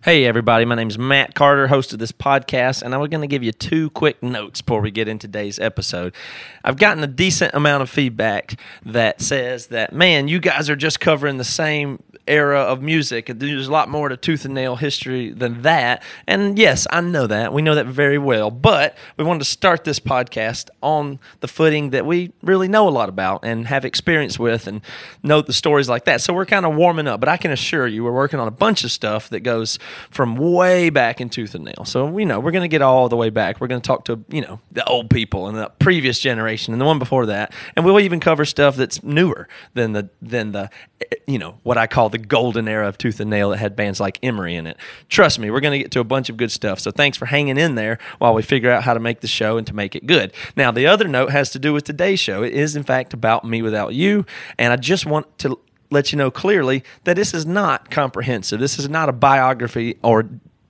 Hey everybody, my name is Matt Carter, host of this podcast, and I'm going to give you two quick notes before we get into today's episode. I've gotten a decent amount of feedback that says that, man, you guys are just covering the same era of music. There's a lot more to Tooth and Nail history than that. And yes, I know that. We know that very well. But we wanted to start this podcast on the footing that we really know a lot about and have experience with and know the stories like that. So we're kind of warming up. But I can assure you we're working on a bunch of stuff that goes from way back in Tooth and Nail. So, we're going to get all the way back. We're going to talk to, the old people and the previous generation and the one before that. And we'll even cover stuff that's newer than the what I call the golden era of Tooth and Nail that had bands like Emery in it. Trust me, we're going to get to a bunch of good stuff. So thanks for hanging in there while we figure out how to make the show and to make it good. Now, the other note has to do with today's show. It is, in fact, about Me Without You. And I just want to let you know clearly that this is not comprehensive. This is not a biography or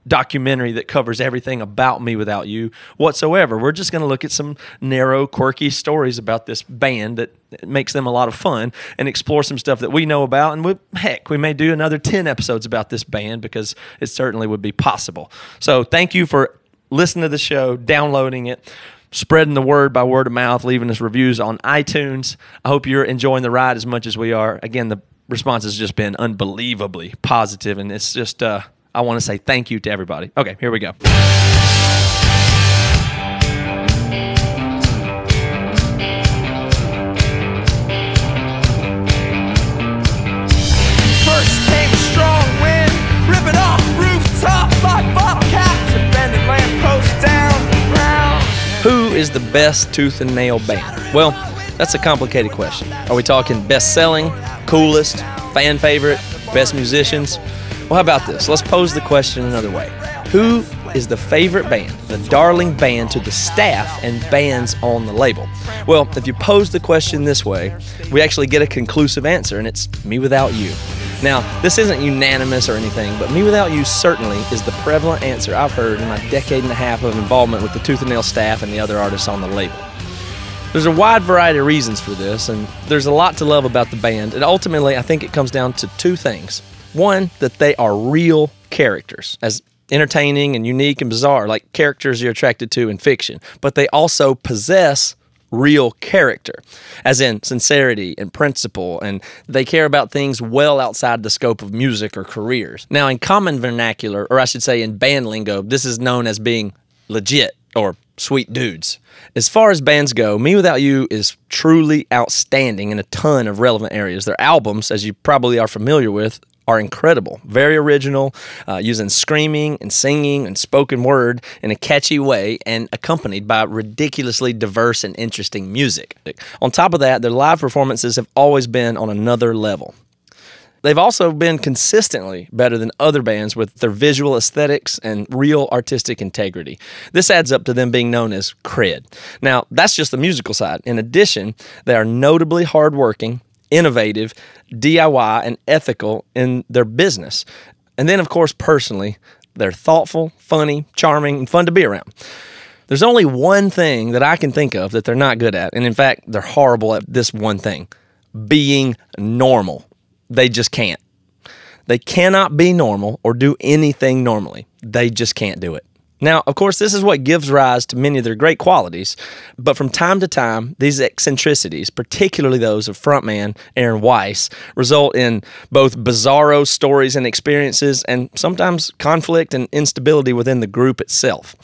documentary that covers everything about Me Without You whatsoever. We're just going to look at some narrow, quirky stories about this band that makes them a lot of fun and explore some stuff that we know about. And we may do another 10 episodes about this band because it certainly would be possible. So thank you for listening to the show, downloading it, spreading the word by word of mouth, leaving us reviews on iTunes. I hope you're enjoying the ride as much as we are. Again, the response has just been unbelievably positive, and it's just I want to say thank you to everybody. Okay, here we go. First came a strong wind, ripping off rooftops like bottle caps and bending lampposts down the ground. Who is the best Tooth and Nail band? Well, that's a complicated question. Are we talking best-selling, coolest, fan favorite, best musicians? Well, how about this? Let's pose the question another way. Who is the favorite band, the darling band to the staff and bands on the label? Well, if you pose the question this way, we actually get a conclusive answer, and it's Me Without You. Now, this isn't unanimous or anything, but Me Without You certainly is the prevalent answer I've heard in my decade and a half of involvement with the Tooth and Nail staff and the other artists on the label. There's a wide variety of reasons for this, and there's a lot to love about the band, and ultimately I think it comes down to two things. One, that they are real characters, as entertaining and unique and bizarre, like characters you're attracted to in fiction, but they also possess real character, as in sincerity and principle, and they care about things well outside the scope of music or careers. Now, in common vernacular, or I should say in band lingo, this is known as being legit or sweet dudes. As far as bands go, Me Without You is truly outstanding in a ton of relevant areas. Their albums, as you probably are familiar with, are incredible, very original, using screaming and singing and spoken word in a catchy way and accompanied by ridiculously diverse and interesting music. On top of that, their live performances have always been on another level. They've also been consistently better than other bands with their visual aesthetics and real artistic integrity. This adds up to them being known as cred. Now, that's just the musical side. In addition, they are notably hardworking, innovative, DIY, and ethical in their business. And then, of course, personally, they're thoughtful, funny, charming, and fun to be around. There's only one thing that I can think of that they're not good at, and in fact, they're horrible at this one thing: being normal. They just can't. They cannot be normal or do anything normally. They just can't do it. Now, of course, this is what gives rise to many of their great qualities, but from time to time, these eccentricities, particularly those of frontman Aaron Weiss, result in both bizarro stories and experiences and sometimes conflict and instability within the group itself.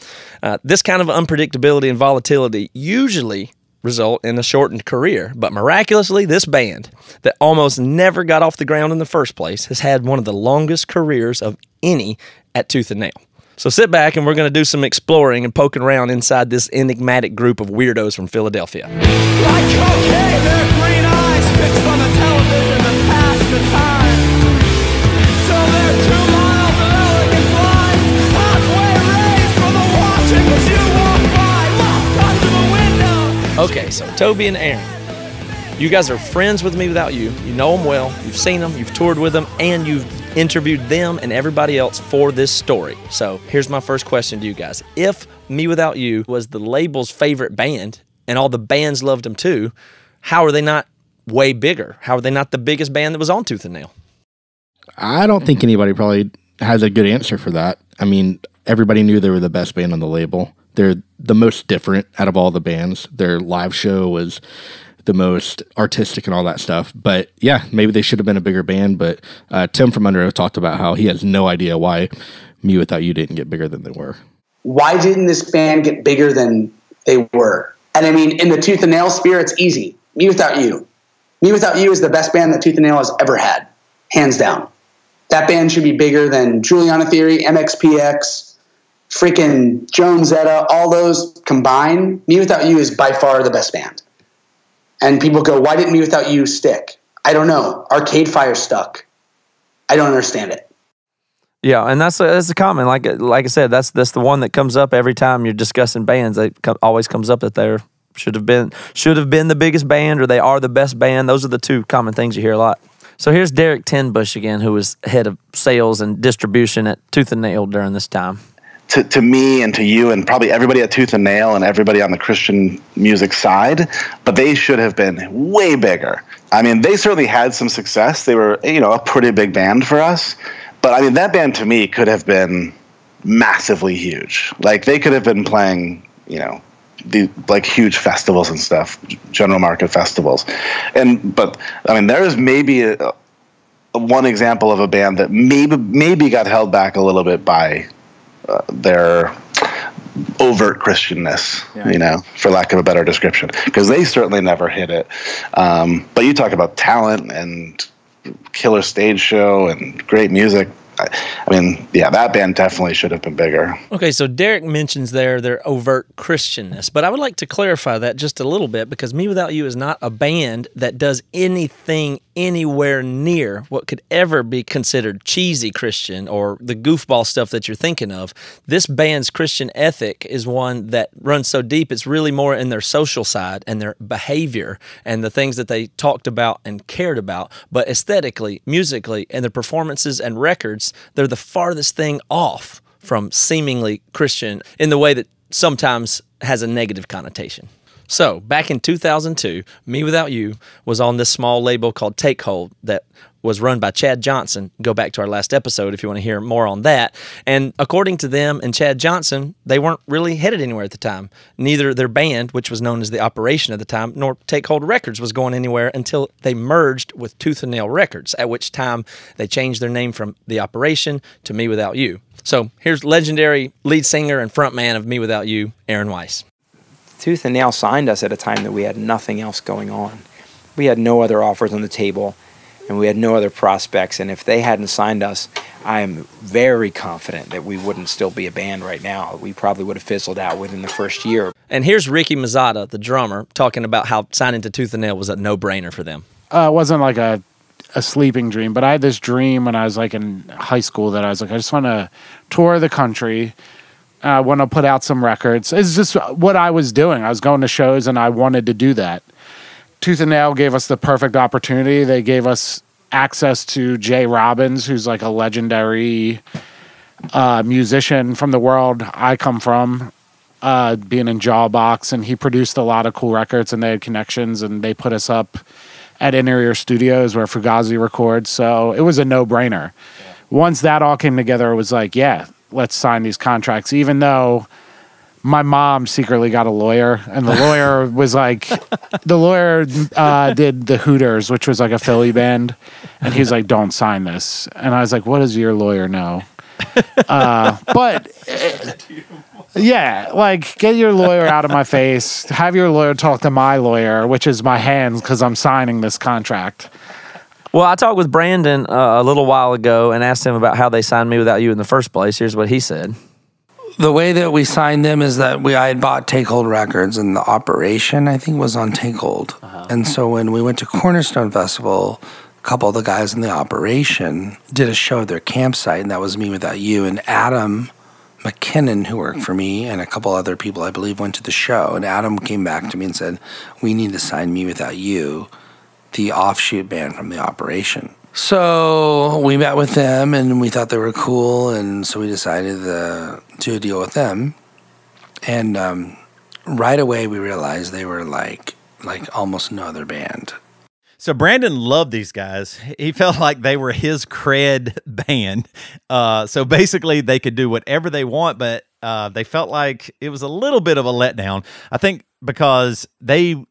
This kind of unpredictability and volatility usually result in a shortened career, but miraculously, this band that almost never got off the ground in the first place has had one of the longest careers of any at Tooth and Nail. So sit back and we're going to do some exploring and poking around inside this enigmatic group of weirdos from Philadelphia. Like cocaine, their green eyes fixed on the television and pass the time. Till they're 2 miles of elegant blinds, halfway raised from the watching as you walk by, locked onto the window. Okay, so Toby and Aaron, you guys are friends with Me Without You. You know them well, you've seen them, you've toured with them, and you've interviewed them and everybody else for this story. So here's my first question to you guys. If Me Without You was the label's favorite band and all the bands loved them too, how are they not way bigger? How are they not the biggest band that was on Tooth and Nail? I don't think anybody probably has a good answer for that. I mean, everybody knew they were the best band on the label. They're the most different out of all the bands. Their live show was the most artistic and all that stuff. But yeah, maybe they should have been a bigger band. But Tim from Under Oath talked about how he has no idea why Me Without You didn't get bigger than they were. Why didn't this band get bigger than they were? And I mean, in the Tooth and Nail sphere, it's easy. Me Without You. Me Without You is the best band that Tooth and Nail has ever had. Hands down. That band should be bigger than Juliana Theory, MXPX, freaking Joan Zeta, all those combined. Me Without You is by far the best band. And people go, why didn't Me Without You stick? I don't know. Arcade Fire stuck. I don't understand it. Yeah, and that's a comment. Like I said, that's the one that comes up every time you're discussing bands. It always comes up that they should have been the biggest band, or they are the best band. Those are the two common things you hear a lot. So here's Derek Tenbush again, who was head of sales and distribution at Tooth and Nail during this time. To me and to you and probably everybody at Tooth and Nail and everybody on the Christian music side, but they should have been way bigger. I mean, they certainly had some success. They were, a pretty big band for us. But I mean, that band to me could have been massively huge. Like they could have been playing, like huge festivals and stuff, general market festivals. But I mean, there is maybe one example of a band that maybe got held back a little bit by their overt Christianness, for lack of a better description, because they certainly never hit it. But you talk about talent and killer stage show and great music. I mean, yeah, that band definitely should have been bigger. Okay, so Derek mentions their overt Christianness, but I would like to clarify that just a little bit, because Me Without You is not a band that does anything anywhere near what could ever be considered cheesy Christian or the goofball stuff that you're thinking of. This band's Christian ethic is one that runs so deep, it's really more in their social side and their behavior and the things that they talked about and cared about. But aesthetically, musically, and their performances and records, they're the farthest thing off from seemingly Christian in the way that sometimes has a negative connotation. So, back in 2002, Me Without You was on this small label called Take Hold that was run by Chad Johnson. Go back to our last episode if you want to hear more on that. And according to them and Chad Johnson, they weren't really headed anywhere at the time. Neither their band, which was known as The Operation at the time, nor Take Hold Records was going anywhere until they merged with Tooth and Nail Records, at which time they changed their name from The Operation to Me Without You. So, here's legendary lead singer and frontman of Me Without You, Aaron Weiss. Tooth and Nail signed us at a time that we had nothing else going on. We had no other offers on the table, and we had no other prospects. And if they hadn't signed us, I am very confident that we wouldn't still be a band right now. We probably would have fizzled out within the first year. And here's Ricky Mazzata, the drummer, talking about how signing to Tooth and Nail was a no-brainer for them. It wasn't like a sleeping dream, but I had this dream when I was like in high school that I was like, I just want to tour the country. I want to put out some records. It's just what I was doing. I was going to shows, and I wanted to do that. Tooth and Nail gave us the perfect opportunity. They gave us access to Jay Robbins, who's like a legendary musician from the world I come from, being in Jawbox, and he produced a lot of cool records, and they had connections, and they put us up at Interior Studios where Fugazi records. So it was a no-brainer. Yeah. Once that all came together, it was like, yeah, let's sign these contracts, even though my mom secretly got a lawyer, and the lawyer was like, the lawyer did the Hooters, which was like a Philly band, and he was like, don't sign this. And I was like, what does your lawyer know? Yeah, like, get your lawyer out of my face. Have your lawyer talk to my lawyer, which is my hands, because I'm signing this contract. Well, I talked with Brandon a little while ago and asked him about how they signed Me Without You in the first place. Here's what he said. The way that we signed them is that I had bought Take Hold Records, and the Operation, I think, was on Take Hold. And so when we went to Cornerstone Festival, a couple of the guys in the Operation did a show at their campsite, and that was Me Without You. And Adam McKinnon, who worked for me, and a couple other people, I believe, went to the show. And Adam came back to me and said, we need to sign Me Without You, the offshoot band from the Operation. So we met with them, and we thought they were cool, and so we decided to do a deal with them. And right away we realized they were like almost no other band. So Brandon loved these guys. He felt like they were his cred band. So basically they could do whatever they want, but they felt like it was a little bit of a letdown. I think because they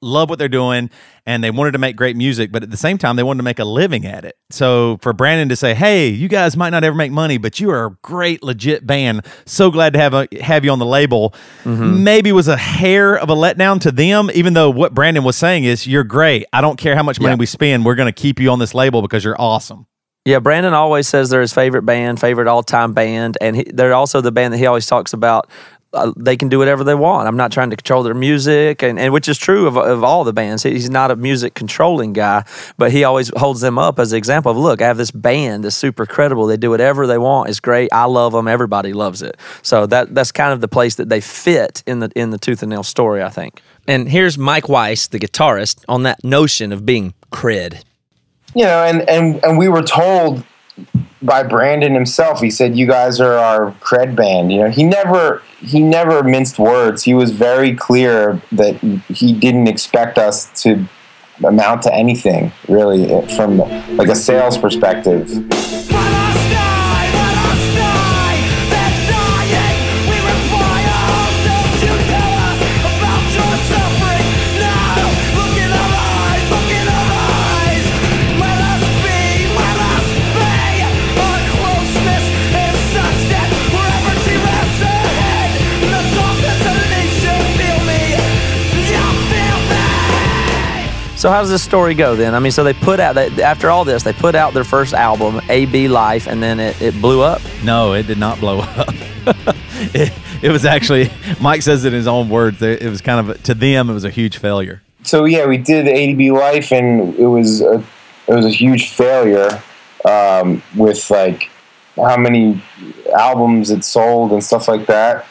love what they're doing and they wanted to make great music, but at the same time they wanted to make a living at it. So for Brandon to say, hey, you guys might not ever make money, but you are a great legit band, so glad to have you on the label, maybe was a hair of a letdown to them, even though what Brandon was saying is, you're great, I don't care how much money we spend, we're going to keep you on this label because you're awesome. Yeah, Brandon always says they're his favorite band, favorite all-time band, and they're also the band that he always talks about. They can do whatever they want. I'm not trying to control their music, and which is true of all the bands. He's not a music controlling guy, but he always holds them up as an example of, look, I have this band that's super credible. They do whatever they want. It's great. I love them. Everybody loves it. So that's kind of the place that they fit in the Tooth and Nail story, I think. And here's Mike Weiss, the guitarist, on that notion of being cred. You know, and we were told by Brandon himself, he said, you guys are our cred band. You know, he never minced words. He was very clear that he didn't expect us to amount to anything, really, from like a sales perspective. So how does this story go then? I mean, so they put out, after all this, they put out their first album, A.B. Life, and then it blew up? No, it did not blow up. It was actually, Mike says it in his own words, it was kind of, to them, it was a huge failure. So yeah, we did A.B. Life, and it was a huge failure with like how many albums it sold and stuff like that.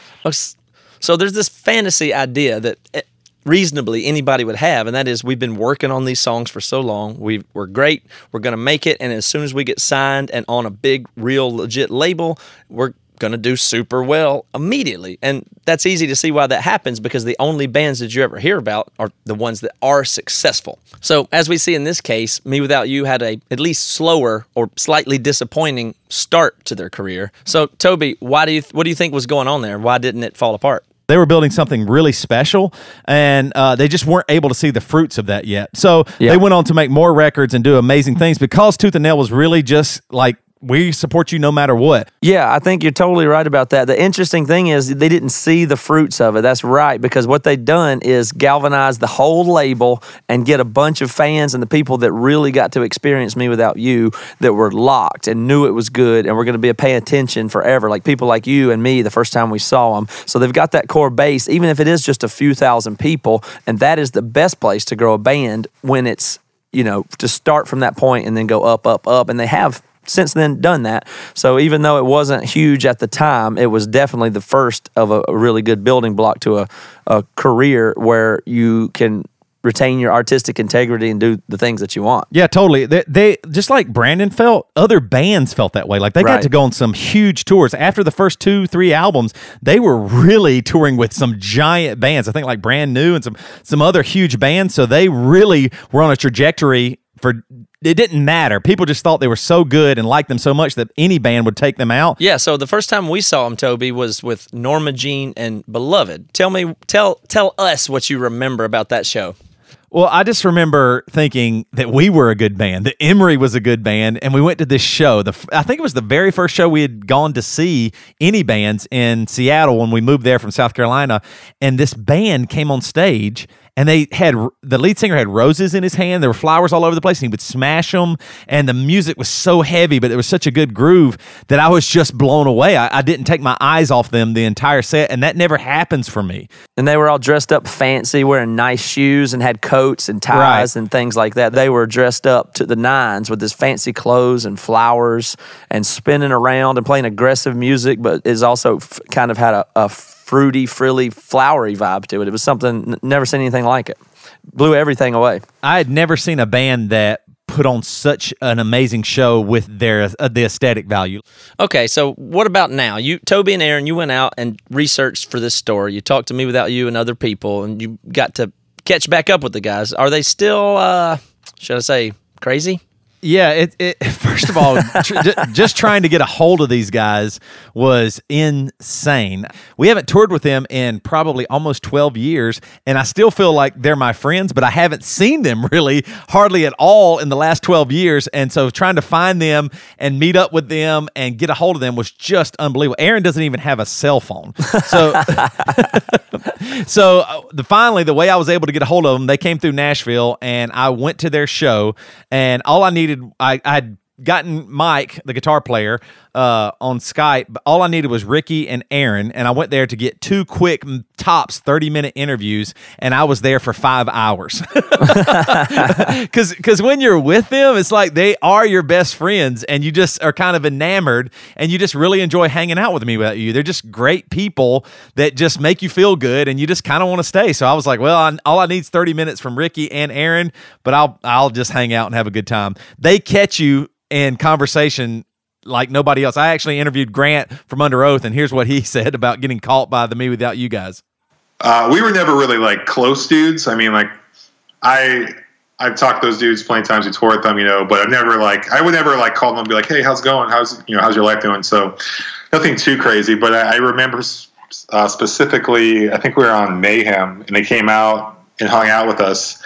So there's this fantasy idea that reasonably anybody would have, and that is, we've been working on these songs for so long, we're great, we're going to make it, and as soon as we get signed and on a big, real, legit label, we're going to do super well immediately. And that's easy to see why that happens, because the only bands that you ever hear about are the ones that are successful. So as we see in this case, mewithoutYou had a at least slower or slightly disappointing start to their career. So Toby, what do you think was going on there? Why didn't it fall apart? They were building something really special, and they just weren't able to see the fruits of that yet. So they went on to make more records and do amazing things, because Tooth and Nail was really just like, we support you no matter what. Yeah, I think you're totally right about that. The interesting thing is they didn't see the fruits of it. That's right, because what they've done is galvanize the whole label and get a bunch of fans and the people that really got to experience mewithoutYou that were locked and knew it was good and were going to be paying attention forever, like people like you and me the first time we saw them. So they've got that core base, even if it is just a few thousand people, and that is the best place to grow a band when it's, you know, to start from that point and then go up, up, up, and they have since then done that. So even though it wasn't huge at the time, it was definitely the first of a really good building block to a career where you can retain your artistic integrity and do the things that you want. Yeah, totally. They just like Brandon felt, other bands felt that way. Like they got to go on some huge tours. After the first 2-3 albums, they were really touring with some giant bands. I think like Brand New and some other huge bands. So they really were on a trajectory for, it didn't matter. People just thought they were so good and liked them so much that any band would take them out. Yeah, so the first time we saw them, Toby, was with Norma Jean and Beloved. Tell us what you remember about that show. Well, I just remember thinking that we were a good band, that Emery was a good band, and we went to this show. I think it was the very first show we had gone to see any bands in Seattle when we moved there from South Carolina, and this band came on stage, and the lead singer had roses in his hand. There were flowers all over the place, and he would smash them, and the music was so heavy, but there was such a good groove that I was just blown away. I didn't take my eyes off them the entire set, and that never happens for me. And they were all dressed up fancy, wearing nice shoes, and had coats and ties and things like that. They were dressed up to the nines with this fancy clothes and flowers and spinning around and playing aggressive music, but is also kind of had a fruity, frilly, flowery vibe to it. It was something, never seen anything like it. Blew everything away. I had never seen a band that put on such an amazing show with the aesthetic value. Okay, so what about now? Toby and Aaron, you went out and researched for this story. You talked to mewithoutYou and other people, and you got to catch back up with the guys. Are they still should I say, crazy? Yeah, first of all, just trying to get a hold of these guys was insane. We haven't toured with them in probably almost 12 years, and I still feel like they're my friends, but I haven't seen them really hardly at all in the last 12 years, and so trying to find them and meet up with them and get a hold of them was just unbelievable. Aaron doesn't even have a cell phone. So finally, the way I was able to get a hold of them, they came through Nashville, and I went to their show, and all I needed, I'd gotten Mike, the guitar player, on Skype, but all I needed was Ricky and Aaron, and I went there to get 2 quick tops 30-minute interviews, and I was there for 5 hours. Because when you're with them, it's like they are your best friends, and you just are kind of enamored, and you just really enjoy hanging out with me without you. They're just great people that just make you feel good, and you just kind of want to stay. So I was like, well, all I need is 30 minutes from Ricky and Aaron, but I'll just hang out and have a good time. They catch you in conversation like nobody else. I actually interviewed Grant from Under Oath, and here's what he said about getting caught by the Me Without You guys. We were never really like close dudes. I mean, like I've talked to those dudes plenty of times. We toured with them, but I would never like call them and be like, hey, how's it going? How's your life doing? So nothing too crazy, but I remember specifically, I think we were on Mayhem, and they came out and hung out with us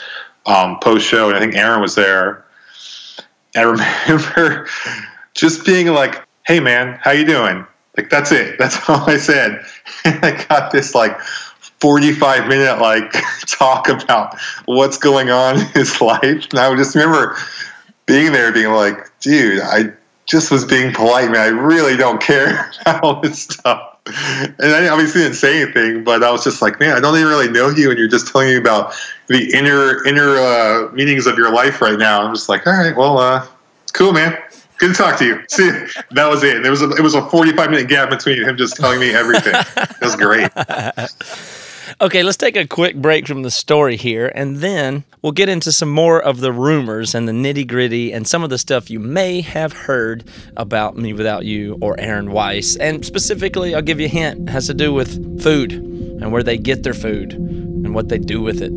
post show, and I think Aaron was there. I remember just being like, hey man, how you doing? Like, that's it. That's all I said. And I got this like 45-minute like talk about what's going on in his life. And I would just remember being there being like, dude, I just was being polite, man. I really don't care about all this stuff. And I obviously didn't say anything, but I was just like, man, I don't even really know you, and you're just telling me about the inner meanings of your life right now. I'm just like, all right, well, it's cool, man. Good to talk to you. See, that was it. It was a 45-minute gap between him just telling me everything. It was great. Okay, let's take a quick break from the story here, and then we'll get into some more of the rumors and the nitty-gritty and some of the stuff you may have heard about Me Without You or Aaron Weiss. And specifically, I'll give you a hint, it has to do with food and where they get their food and what they do with it.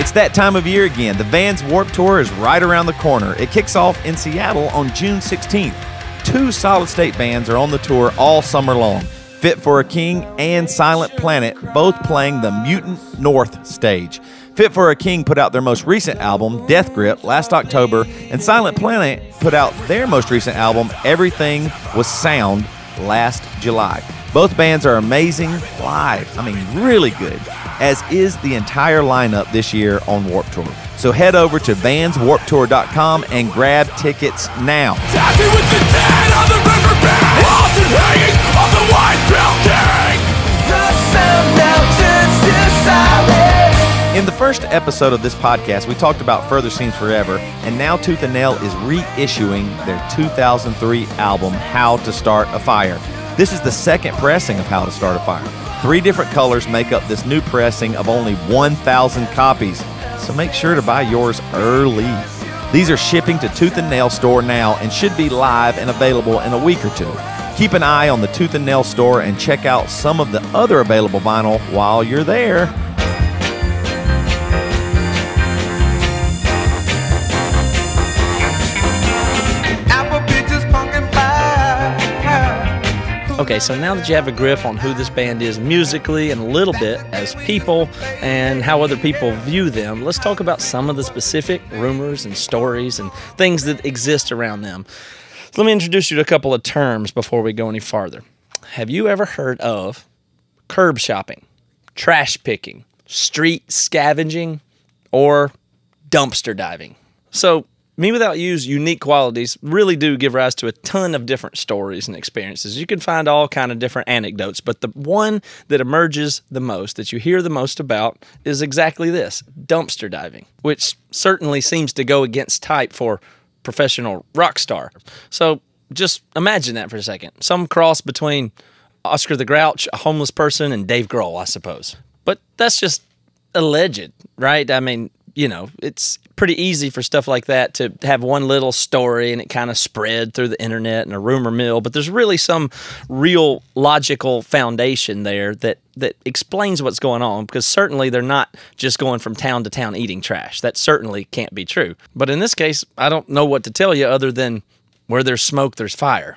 It's that time of year again. The Vans Warped Tour is right around the corner. It kicks off in Seattle on June 16th. 2 solid-state bands are on the tour all summer long. Fit for a King and Silent Planet, both playing the Mutant North stage. Fit for a King put out their most recent album, Death Grip, last October, and Silent Planet put out their most recent album, Everything Was Sound, last July. Both bands are amazing live. I mean, really good, as is the entire lineup this year on Warped Tour. So head over to vanswarpedtour.com and grab tickets now. Dancing with the dead on the riverbed, lost and hanging on the white bell king. The sound now turns to silence. In the first episode of this podcast, we talked about Further Seems Forever, and now Tooth and Nail is reissuing their 2003 album, How to Start a Fire. This is the second pressing of How to Start a Fire. 3 different colors make up this new pressing of only 1,000 copies, so make sure to buy yours early. These are shipping to Tooth and Nail store now and should be live and available in a week or 2. Keep an eye on the Tooth and Nail store and check out some of the other available vinyl while you're there. Okay, so now that you have a grip on who this band is musically and a little bit as people and how other people view them, let's talk about some of the specific rumors and stories and things that exist around them. So let me introduce you to a couple of terms before we go any farther. Have you ever heard of curb shopping, trash picking, street scavenging, or dumpster diving? So Me Without You's unique qualities really do give rise to a ton of different stories and experiences. You can find all kind of different anecdotes, but the one that emerges the most, that you hear the most about, is exactly this, dumpster diving, which certainly seems to go against type for professional rock star. So just imagine that for a second. Some cross between Oscar the Grouch, a homeless person, and Dave Grohl, I suppose. But that's just alleged, right? I mean, it's pretty easy for stuff like that to have one little story and it kind of spread through the internet and a rumor mill, but there's really some real logical foundation there that explains what's going on, because certainly they're not just going from town to town eating trash. That certainly can't be true. But in this case, I don't know what to tell you other than where there's smoke, there's fire.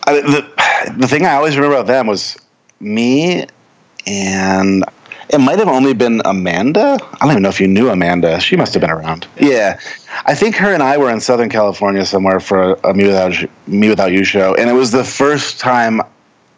The thing I always remember about them was me, and it might have only been Amanda. I don't even know if you knew Amanda. She must have been around. Yeah. I think her and I were in Southern California somewhere for a Me Without You show, and it was the first time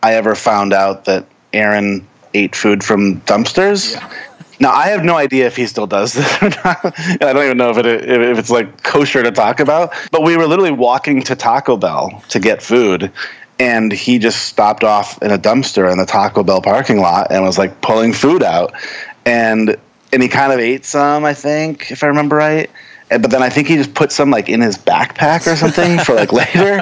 I ever found out that Aaron ate food from dumpsters. Yeah. Now, I have no idea if he still does this or not, and I don't even know if it's like kosher to talk about, but we were literally walking to Taco Bell to get food, and he just stopped off in a dumpster in the Taco Bell parking lot and was like pulling food out, and he kind of ate some, I think, if I remember right. But then I think he just put some like in his backpack or something for like later.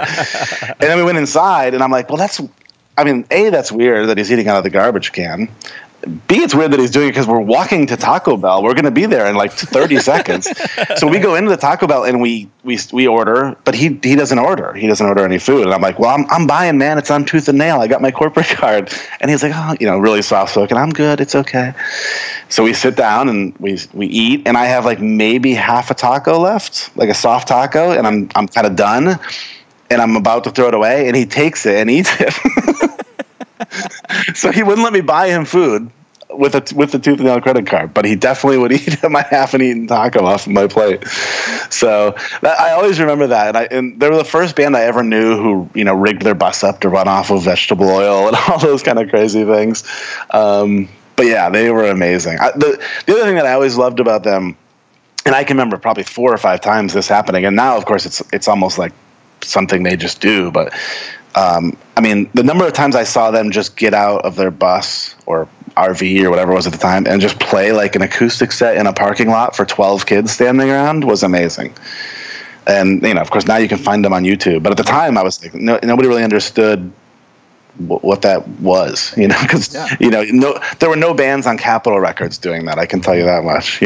And then we went inside, and I'm like, well, A, that's weird that he's eating out of the garbage can. B, it's weird that he's doing it because we're walking to Taco Bell. We're going to be there in like 30 seconds. So we go into the Taco Bell and we order, but he doesn't order. He doesn't order any food. And I'm like, well, I'm buying, man. It's on tooth and nail. I got my corporate card. And he's like, oh, really soft spoken. I'm good. It's okay. So we sit down and we eat, and I have like maybe half a taco left, like a soft taco, and I'm kind of done, and I'm about to throw it away, and he takes it and eats it. So he wouldn't let me buy him food with the tooth and nail credit card, but he definitely would eat my half-eaten taco off of my plate. So I always remember that. And they were the first band I ever knew who rigged their bus up to run off of vegetable oil and all those kind of crazy things. But yeah, they were amazing. The other thing that I always loved about them, and I can remember probably 4 or 5 times this happening, and now of course it's almost like something they just do, but the number of times I saw them just get out of their bus or RV or whatever it was at the time and just play like an acoustic set in a parking lot for 12 kids standing around was amazing. And, of course, now you can find them on YouTube. But at the time, I was like, nobody really understood what that was, because, there were no bands on Capitol Records doing that. I can tell you that much,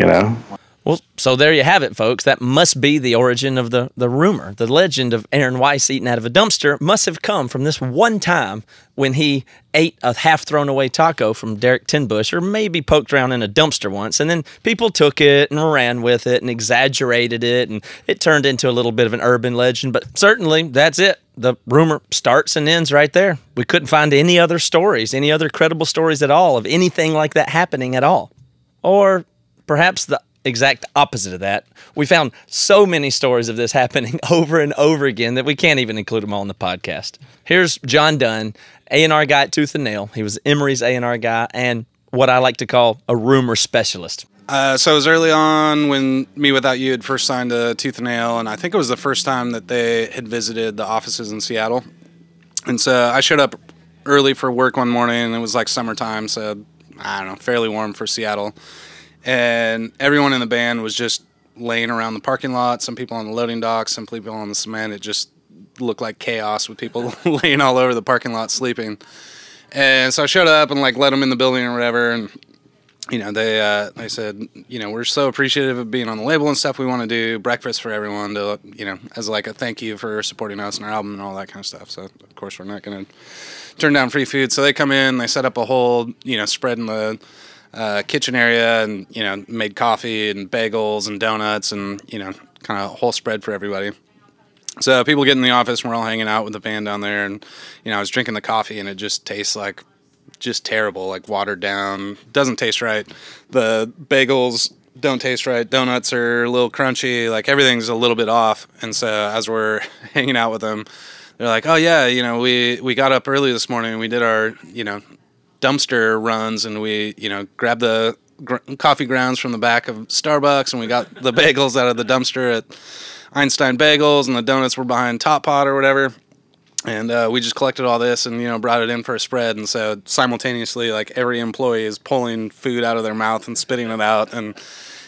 Well, so there you have it, folks. That must be the origin of the rumor. The legend of Aaron Weiss eating out of a dumpster must have come from this one time when he ate a half-thrown-away taco from Derek Tinbush, or maybe poked around in a dumpster once, and then people took it and ran with it and exaggerated it, and it turned into a little bit of an urban legend. But certainly, that's it. The rumor starts and ends right there. We couldn't find any other stories, any other credible stories at all of anything like that happening at all. Or perhaps the exact opposite of that. We found so many stories of this happening over and over again that we can't even include them all in the podcast. Here's John Dunn, A&R guy at Tooth and Nail. He was Emery's A&R guy and what I like to call a rumor specialist. So it was early on when Me Without You had first signed to Tooth and Nail, and I think it was the first time that they had visited the offices in Seattle. And so I showed up early for work one morning, and it was like summertime, so I don't know, fairly warm for Seattle. And everyone in the band was just laying around the parking lot, some people on the loading dock, some people on the cement. It just looked like chaos with people laying all over the parking lot sleeping. And so I showed up and let them in the building or whatever, and they said, we're so appreciative of being on the label and stuff. We want to do breakfast for everyone to, as like a thank you for supporting us and our album and all that kind of stuff. So of course we're not going to turn down free food. So they come in, they set up a whole, spread in the kitchen area, and made coffee and bagels and donuts and kind of a whole spread for everybody. So people get in the office, and we're all hanging out with the band down there, and I was drinking the coffee, and it just tastes like just terrible, like watered down. Doesn't taste right. The bagels don't taste right. Donuts are a little crunchy. Like everything's a little bit off. And so as we're hanging out with them, they're like, "Oh yeah, we got up early this morning. And we did our dumpster runs, and we grabbed the coffee grounds from the back of Starbucks, and we got the bagels out of the dumpster at Einstein Bagels, and the donuts were behind Top Pot or whatever, and we just collected all this and brought it in for a spread." And so simultaneously, like, every employee is pulling food out of their mouth and spitting it out, and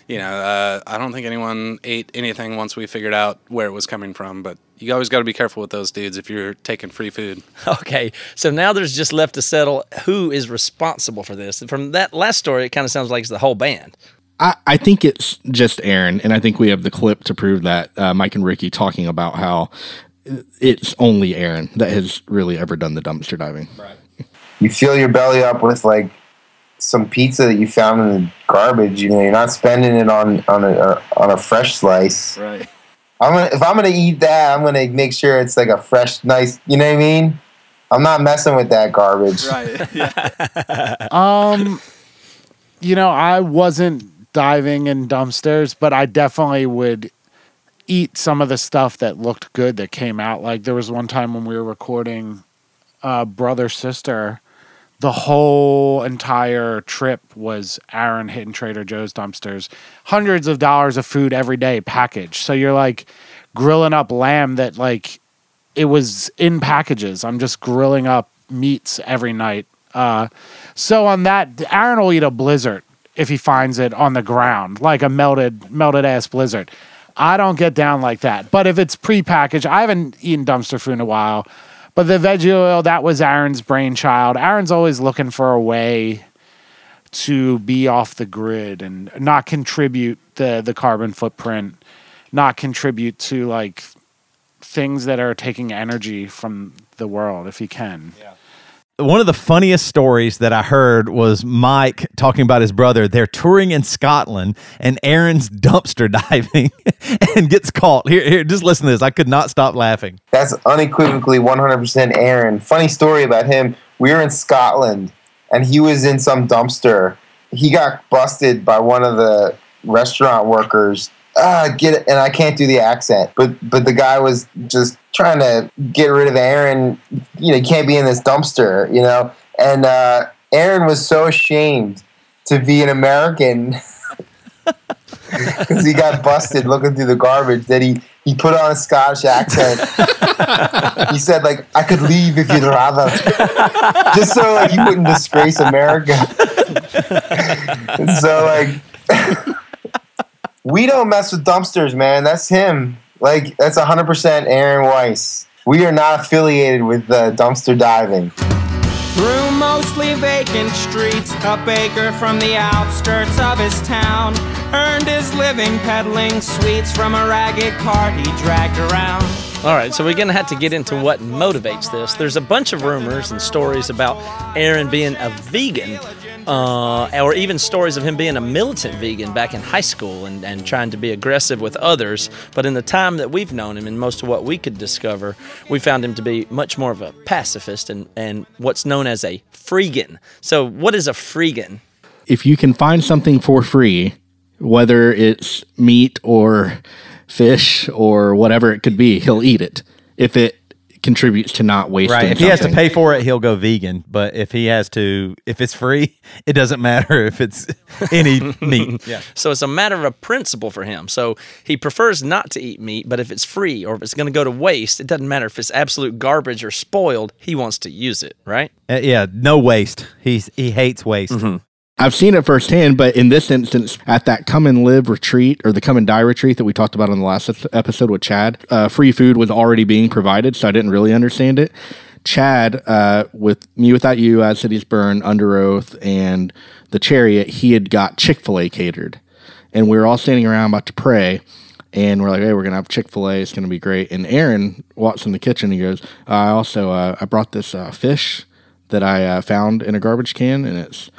I don't think anyone ate anything once we figured out where it was coming from, but you always got to be careful with those dudes if you're taking free food. Okay, so now there's just left to settle who is responsible for this. And from that last story, it kind of sounds like it's the whole band. I think it's just Aaron, and I think we have the clip to prove that. Mike and Ricky talking about how it's only Aaron that has really ever done the dumpster diving. Right. You fill your belly up with like some pizza that you found in the garbage. You know, you're not spending it on a fresh slice. Right. If I'm gonna eat that, I'm gonna make sure it's like a fresh, nice. You know what I mean? I'm not messing with that garbage. Right. Yeah. I wasn't diving in dumpsters, but I definitely would eat some of the stuff that looked good that came out. Like there was one time when we were recording Brother Sister, the whole entire trip was Aaron hitting Trader Joe's dumpsters, hundreds of dollars of food every day packaged. So you're like grilling up lamb that like it was in packages. I'm just grilling up meats every night. So on that, Aaron will eat a blizzard if he finds it on the ground, like a melted ass blizzard. I don't get down like that. But if it's prepackaged, I haven't eaten dumpster food in a while. But the veggie oil, that was Aaron's brainchild. Aaron's always looking for a way to be off the grid and not contribute the carbon footprint, not contribute to like things that are taking energy from the world if he can. Yeah. One of the funniest stories that I heard was Mike talking about his brother. They're touring in Scotland, and Aaron's dumpster diving and gets caught. Here, just listen to this. I could not stop laughing. That's unequivocally 100% Aaron. Funny story about him. We were in Scotland, and he was in some dumpster. He got busted by one of the restaurant workers. Get it, and I can't do the accent, but the guy was just trying to get rid of Aaron. You know, you can't be in this dumpster, you know. And Aaron was so ashamed to be an American because he got busted looking through the garbage that he put on a Scottish accent. He said, like, I could leave if you'd rather, just so like he wouldn't disgrace America. And so like. We don't mess with dumpsters, man. That's him. Like, that's 100% Aaron Weiss. We are not affiliated with dumpster diving. Through mostly vacant streets, a baker from the outskirts of his town earned his living peddling sweets from a ragged cart he dragged around. All right, so we're going to have to get into what motivates this. There's a bunch of rumors and stories about Aaron being a vegan, or even stories of him being a militant vegan back in high school and trying to be aggressive with others. But in the time that we've known him and most of what we could discover, we found him to be much more of a pacifist and what's known as a freegan. So what is a freegan? If you can find something for free, whether it's meat or fish or whatever it could be, he'll eat it if it contributes to not wasting right. If something. he has to pay for it, he'll go vegan. But if it's free, it doesn't matter if it's any meat. Yeah. So it's a matter of principle for him. So he prefers not to eat meat, but if it's free or if it's going to go to waste, it doesn't matter if it's absolute garbage or spoiled, he wants to use it, right? Yeah, no waste. He hates waste. Mm-hmm. I've seen it firsthand, but in this instance, at that Come and Live retreat or the Come and Die retreat that we talked about on the last episode with Chad, free food was already being provided, so I didn't really understand it. Chad, with Me Without You, As Cities Burn, Under Oath, and The Chariot, he had got Chick-fil-A catered. And we were all standing around about to pray, and we're like, hey, we're going to have Chick-fil-A, it's going to be great. And Aaron walks in the kitchen, and he goes, I brought this fish that I found in a garbage can, and it's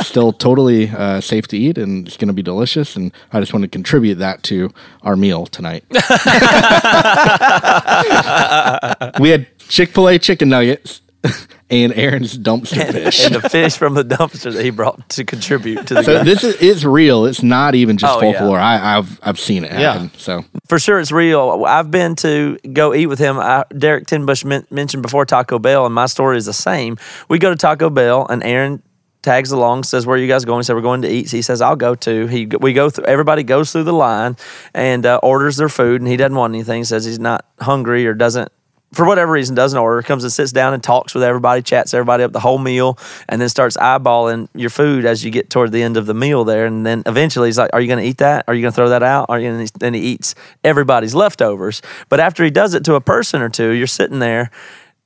still totally safe to eat, and it's going to be delicious, and I just want to contribute that to our meal tonight. We had Chick-fil-A chicken nuggets and Aaron's dumpster fish. And the fish from the dumpster that he brought to contribute to the So this is real. It's not even just folklore. Yeah. I've seen it happen. Yeah. So for sure it's real. I've been to go eat with him. Derek Tinbush mentioned before Taco Bell, and my story is the same. We go to Taco Bell, and Aaron tags along, says, where are you guys going? He said, we're going to eat. So he says, I'll go too. We go through, everybody goes through the line and orders their food, and he doesn't want anything. He says he's not hungry or doesn't, for whatever reason, doesn't order, comes and sits down and talks with everybody, chats everybody up the whole meal, and then starts eyeballing your food as you get toward the end of the meal there. And then eventually he's like, are you going to eat that? Are you going to throw that out? Then he eats everybody's leftovers. But after he does it to a person or two, you're sitting there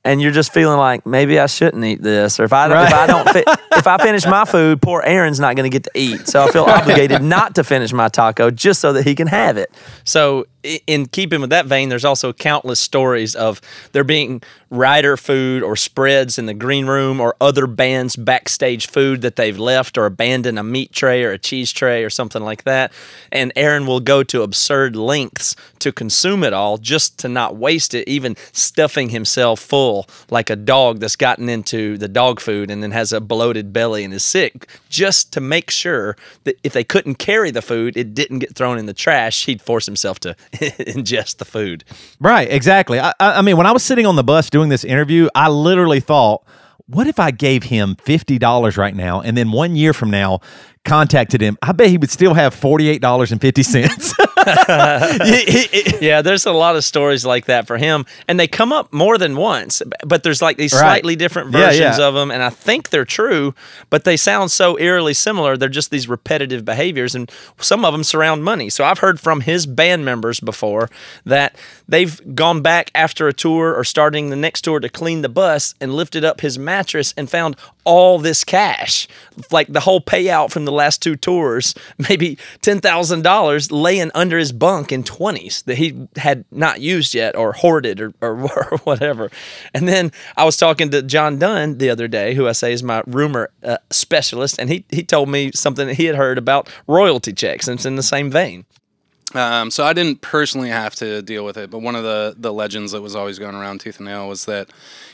and you're just feeling like maybe I shouldn't eat this, or if I don't if I finish my food, poor Aaron's not going to get to eat. So I feel obligated not to finish my taco just so that he can have it. So in keeping with that vein, there's also countless stories of there being rider food or spreads in the green room or other bands' backstage food that they've left or abandoned, a meat tray or a cheese tray or something like that. And Aaron will go to absurd lengths to consume it all just to not waste it, even stuffing himself full like a dog that's gotten into the dog food and then has a bloated belly and is sick, just to make sure that if they couldn't carry the food, it didn't get thrown in the trash. He'd force himself to ingest the food. Right, exactly. I mean, when I was sitting on the bus doing this interview, I literally thought, what if I gave him $50 right now and then 1 year from now contacted him? I bet he would still have $48.50. Yeah, there's a lot of stories like that for him, and they come up more than once, but there's like these slightly different versions of them, and I think they're true, but they sound so eerily similar. They're just these repetitive behaviors, and some of them surround money. So I've heard from his band members before that they've gone back after a tour or starting the next tour to clean the bus and lifted up his mattress and found all this cash, like the whole payout from the last 2 tours, maybe $10,000 laying under his bunk in 20s that he had not used yet or hoarded or whatever. And then I was talking to John Dunn the other day, who I say is my rumor specialist, and he told me something that he had heard about royalty checks, and it's in the same vein. So I didn't personally have to deal with it, but one of the legends that was always going around tooth and nail was that,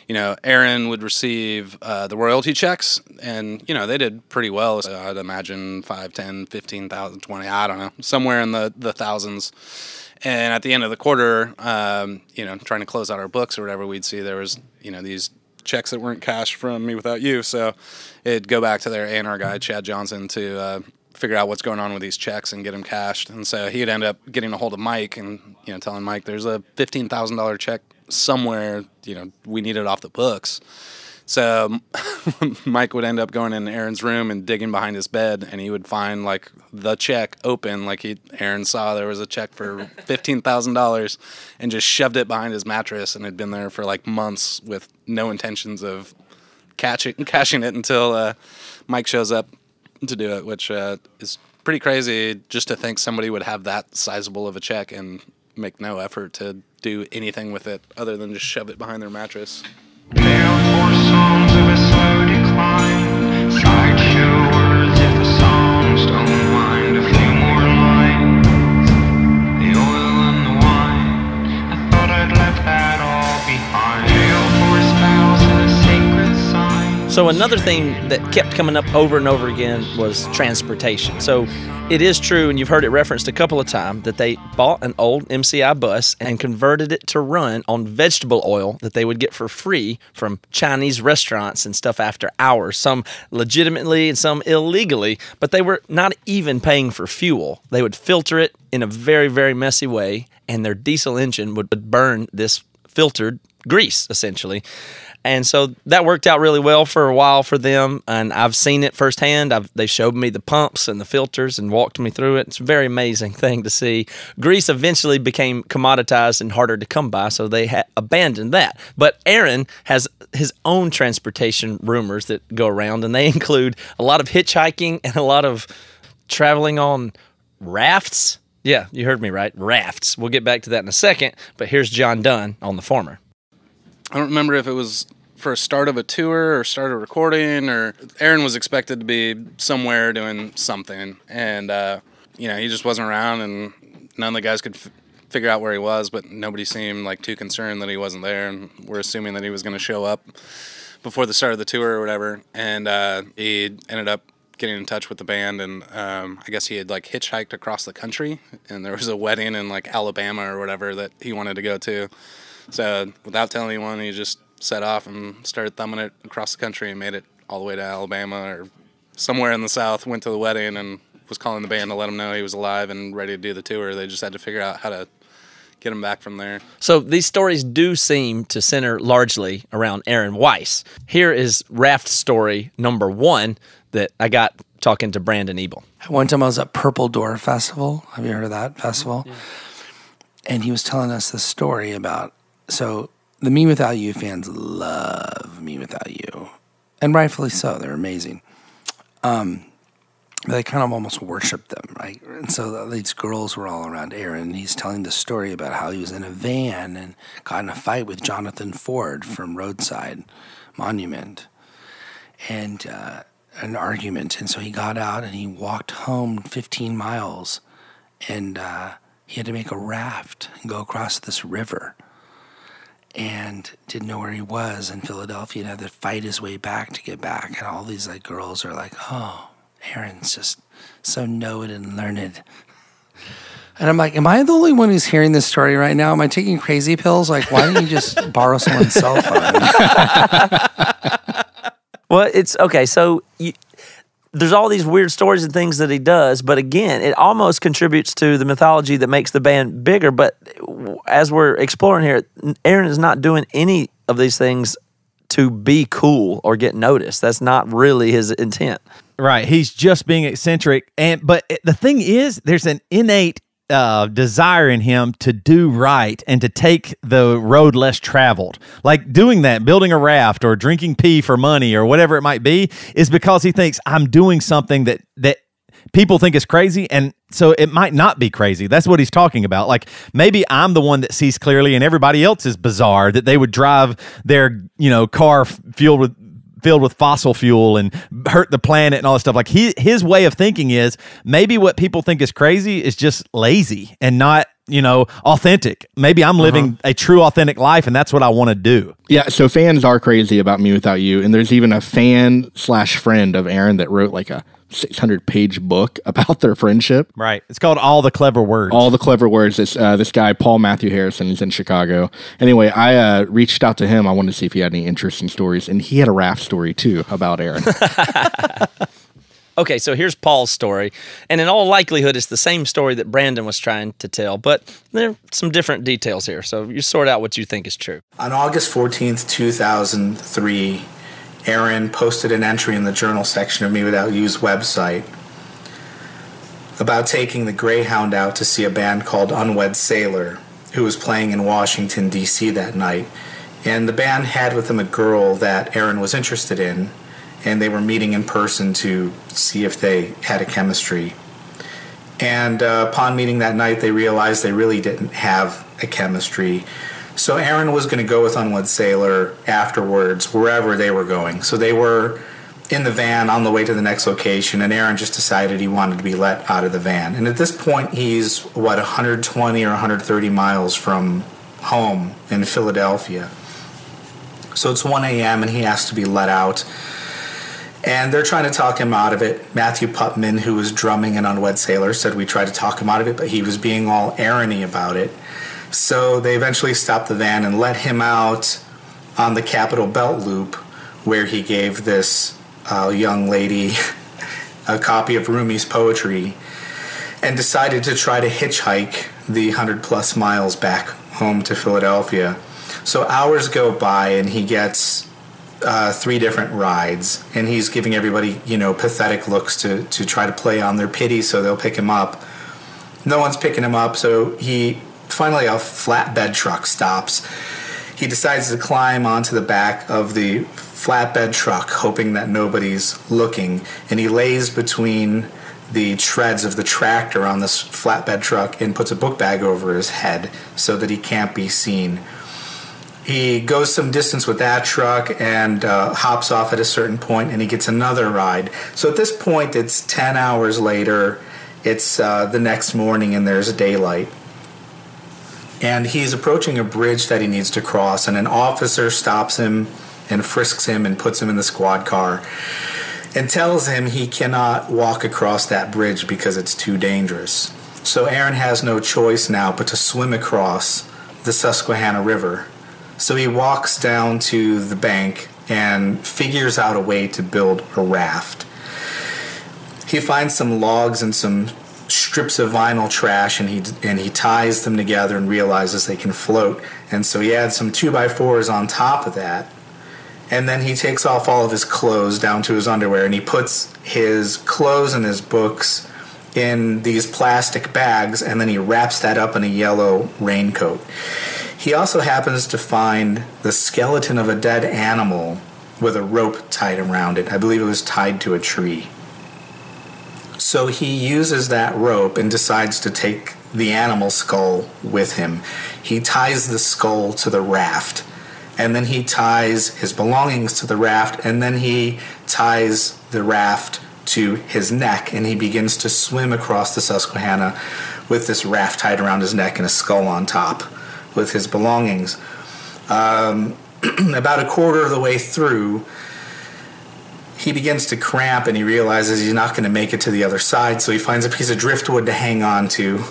Aaron would receive the royalty checks, and, they did pretty well. So I'd imagine 5, 10, 15,000, 20, I don't know, somewhere in the thousands. And at the end of the quarter, trying to close out our books or whatever, we'd see there was, these checks that weren't cashed from Me Without You. So it'd go back to their A&R guy, Chad Johnson, to figure out what's going on with these checks and get them cashed. And so he'd end up getting a hold of Mike and, telling Mike, there's a $15,000 check somewhere, we need it off the books. So Mike would end up going in Aaron's room and digging behind his bed, and he would find like the check open, like Aaron saw there was a check for $15,000, and just shoved it behind his mattress, and had been there for like months with no intentions of cashing it until Mike shows up to do it, which is pretty crazy just to think somebody would have that sizable of a check and make no effort to do anything with it other than just shove it behind their mattress. Therefore, songs of a slow decline, sideshow words if the songs don't mind. A few more lines, the oil and the wine. I thought I'd left that all behind. Tale for a spouse and a sacred sign. So another thing that kept coming up over and over again was transportation. So it is true, and you've heard it referenced a couple of times, that they bought an old MCI bus and converted it to run on vegetable oil that they would get for free from Chinese restaurants and stuff after hours, some legitimately and some illegally, but they were not even paying for fuel. They would filter it in a very, very messy way, and their diesel engine would burn this filtered grease, essentially. And so that worked out really well for a while for them, and I've seen it firsthand. They showed me the pumps and the filters and walked me through it. It's a very amazing thing to see. Grease eventually became commoditized and harder to come by, so they abandoned that. But Aaron has his own transportation rumors that go around, and they include a lot of hitchhiking and a lot of traveling on rafts. Yeah, you heard me right, rafts. We'll get back to that in a second, but here's John Dunn on the former. I don't remember if it was for a start of a tour or start of recording, or Aaron was expected to be somewhere doing something, and he just wasn't around, and none of the guys could figure out where he was, but nobody seemed like too concerned that he wasn't there, and we're assuming that he was going to show up before the start of the tour or whatever. And he ended up getting in touch with the band, and I guess he had like hitchhiked across the country, and there was a wedding in like Alabama or whatever that he wanted to go to. So without telling anyone, he just set off and started thumbing it across the country and made it all the way to Alabama or somewhere in the South, went to the wedding and was calling the band to let him know he was alive and ready to do the tour. They just had to figure out how to get him back from there. So these stories do seem to center largely around Aaron Weiss. Here is raft story number 1 that I got talking to Brandon Ebel. One time I was at Purple Door Festival. Have you heard of that festival? Yeah. And he was telling us the story about, so the Me Without You fans love Me Without You, and rightfully so. They're amazing. They kind of almost worship them, right? And so these girls were all around Aaron, and he's telling the story about how he was in a van and got in a fight with Jonathan Ford from Roadside Monument, and an argument. And so he got out and he walked home 15 miles, and he had to make a raft and go across this river, and didn't know where he was in Philadelphia, and had to fight his way back to get back. And all these like girls are like, oh, Aaron's just so knowed and learned. And I'm like, am I the only one who's hearing this story right now? Am I taking crazy pills? Like, why don't you just borrow someone's cell phone? Well, it's okay. So there's all these weird stories and things that he does, but again, it almost contributes to the mythology that makes the band bigger. But as we're exploring here, Aaron is not doing any of these things to be cool or get noticed. That's not really his intent. Right. He's just being eccentric. But the thing is, there's an innate desire in him to do right and to take the road less traveled. Like doing that, building a raft or drinking pee for money or whatever it might be, is because he thinks I'm doing something that people think is crazy, and so it might not be crazy. That's what he's talking about. Like, maybe I'm the one that sees clearly and everybody else is bizarre, that they would drive their, car filled with fossil fuel and hurt the planet and all that stuff. Like, his way of thinking is maybe what people think is crazy is just lazy and not, authentic. Maybe I'm living a true authentic life, and that's what I want to do. Yeah, so fans are crazy about Me Without You, and there's even a fan/friend of Aaron that wrote like a 600-page book about their friendship. Right. It's called All the Clever Words. All the Clever Words. It's this guy, Paul Matthew Harrison. He's in Chicago. Anyway, I reached out to him. I wanted to see if he had any interesting stories, and he had a raft story, too, about Aaron. Okay, so here's Paul's story, and in all likelihood, it's the same story that Brandon was trying to tell, but there are some different details here, so you sort out what you think is true. On August 14th, 2003, Aaron posted an entry in the journal section of Me Without You's website about taking the Greyhound out to see a band called Unwed Sailor, who was playing in Washington, D.C. that night. And the band had with them a girl that Aaron was interested in, and they were meeting in person to see if they had a chemistry. And upon meeting that night, they realized they really didn't have a chemistry. So Aaron was going to go with Unwed Sailor afterwards, wherever they were going. So they were in the van on the way to the next location, and Aaron just decided he wanted to be let out of the van. And at this point, he's, 120 or 130 miles from home in Philadelphia. So it's 1 a.m., and he has to be let out. And they're trying to talk him out of it. Matthew Putman, who was drumming in Unwed Sailor, said we tried to talk him out of it, but he was being all Aaron-y about it. So they eventually stopped the van and let him out on the Capitol Belt Loop, where he gave this young lady a copy of Rumi's poetry and decided to try to hitchhike the 100-plus miles back home to Philadelphia. So hours go by, and he gets 3 different rides, and he's giving everybody, pathetic looks to try to play on their pity so they'll pick him up. No one's picking him up, so finally a flatbed truck stops. He decides to climb onto the back of the flatbed truck, hoping that nobody's looking, and he lays between the treads of the tractor on this flatbed truck and puts a book bag over his head so that he can't be seen. He goes some distance with that truck and hops off at a certain point, and he gets another ride. So at this point, it's 10 hours later. It's the next morning, and there's daylight. And he's approaching a bridge that he needs to cross, and an officer stops him and frisks him and puts him in the squad car and tells him he cannot walk across that bridge because it's too dangerous. So Aaron has no choice now but to swim across the Susquehanna River. So he walks down to the bank and figures out a way to build a raft. He finds some logs and some strips of vinyl trash, and he ties them together and realizes they can float. And so he adds some 2x4s on top of that. And then he takes off all of his clothes down to his underwear, and he puts his clothes and his books in these plastic bags, and then he wraps that up in a yellow raincoat. He also happens to find the skeleton of a dead animal with a rope tied around it. I believe it was tied to a tree. So he uses that rope and decides to take the animal skull with him. He ties the skull to the raft, and then he ties his belongings to the raft, and then he ties the raft to his neck, and he begins to swim across the Susquehanna with this raft tied around his neck and a skull on top with his belongings. About a quarter of the way through, he begins to cramp and he realizes he's not going to make it to the other side, so he finds a piece of driftwood to hang on to,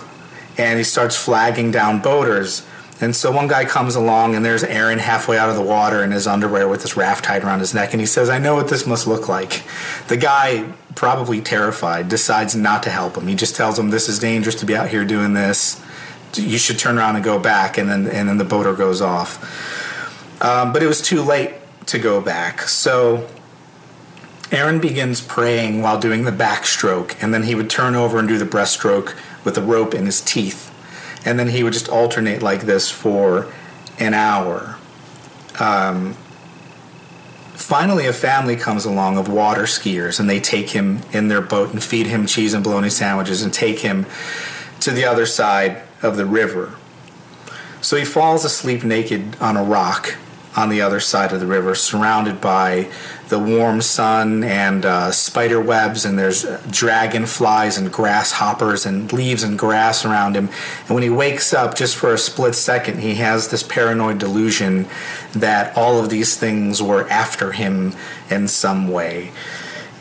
and he starts flagging down boaters. And so one guy comes along, and there's Aaron halfway out of the water in his underwear with this raft tied around his neck, and he says, "I know what this must look like." The guy, probably terrified, decides not to help him. He just tells him, "This is dangerous to be out here doing this. You should turn around and go back," and then the boater goes off. But it was too late to go back. So Aaron begins praying while doing the backstroke, and then he would turn over and do the breaststroke with the rope in his teeth. And then he would just alternate like this for an hour. Finally, a family comes along of water skiers, and they take him in their boat and feed him cheese and bologna sandwiches and take him to the other side of the river. So he falls asleep naked on a rock on the other side of the river, surrounded by the warm sun and spider webs, and there's dragonflies and grasshoppers and leaves and grass around him. And when he wakes up, just for a split second, he has this paranoid delusion that all of these things were after him in some way.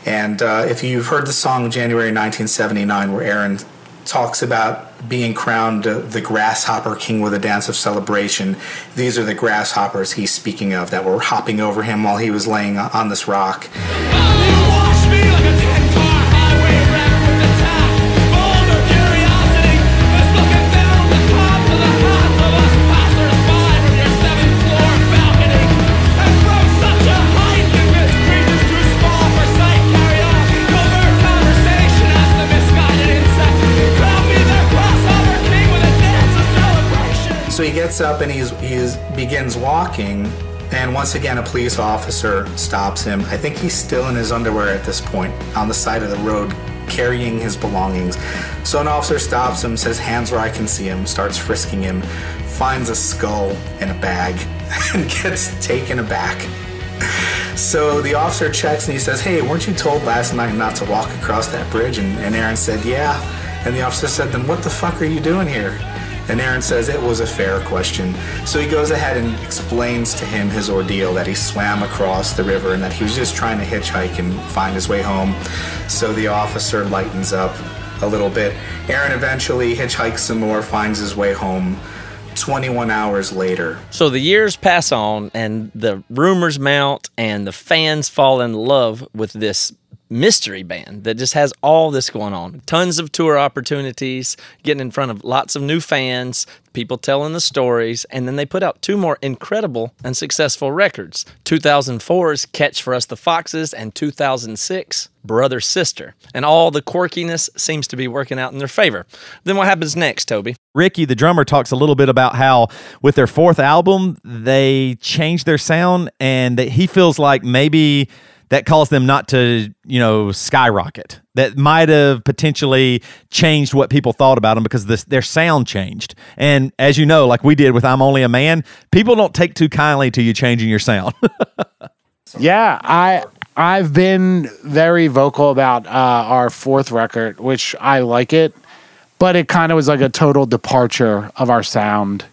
And if you've heard the song January 1979, where Aaron talks about being crowned the grasshopper king with a dance of celebration, these are the grasshoppers he's speaking of that were hopping over him while he was laying on this rock. So he gets up and he begins walking, and once again a police officer stops him. I think he's still in his underwear at this point on the side of the road carrying his belongings. So an officer stops him, says, "Hands where I can see him," starts frisking him, finds a skull in a bag, and gets taken aback. So the officer checks and he says, "Hey, weren't you told last night not to walk across that bridge?" And Aaron said, "Yeah." And the officer said, "Then what the fuck are you doing here?" And Aaron says it was a fair question. So he goes ahead and explains to him his ordeal, that he swam across the river and that he was just trying to hitchhike and find his way home. So the officer lightens up a little bit. Aaron eventually hitchhikes some more, finds his way home 21 hours later. So the years pass on, and the rumors mount, and the fans fall in love with this mystery band that just has all this going on. Tons of tour opportunities, getting in front of lots of new fans, people telling the stories, and then they put out two more incredible and successful records. 2004's Catch for Us the Foxes, and 2006, Brother Sister. And all the quirkiness seems to be working out in their favor. Then what happens next, Toby? Ricky, the drummer, talks a little bit about how with their fourth album, they changed their sound, and that he feels like maybe that caused them not to, skyrocket. That might have potentially changed what people thought about them because their sound changed. And as you know, like we did with I'm Only a Man, people don't take too kindly to you changing your sound. Yeah, I've been very vocal about our fourth record, which I like it, but it kind of was like a total departure of our sound.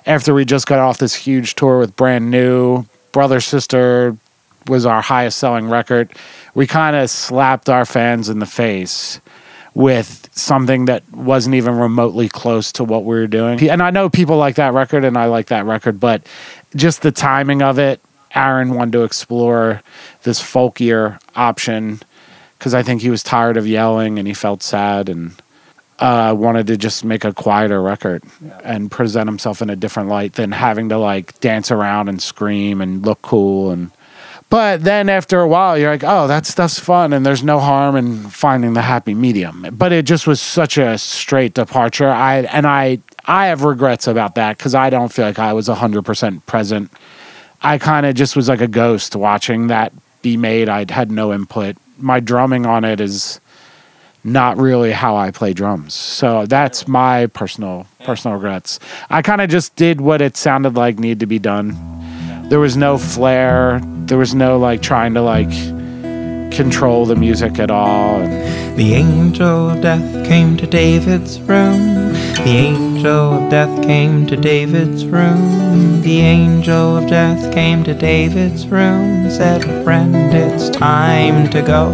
After we just got off this huge tour with Brand New, Brother Sister was our highest selling record, we kind of slapped our fans in the face with something that wasn't even remotely close to what we were doing. And I know people like that record, and I like that record, but just the timing of it, Aaron wanted to explore this folkier option because I think he was tired of yelling and he felt sad, and wanted to just make a quieter record and present himself in a different light than having to like dance around and scream and look cool. But then after a while, you're like, oh, that stuff's fun, and there's no harm in finding the happy medium. But it just was such a straight departure. I I have regrets about that because I don't feel like I was 100% present. I kind of just was like a ghost watching that be made. I had no input. My drumming on it is not really how I play drums. So that's my personal regrets. I kind of just did what it sounded like needed to be done. There was no flair. There was no like trying to like control the music at all. The angel of death came to David's room. The angel of death came to David's room. The angel of death came to David's room. Said, friend, it's time to go.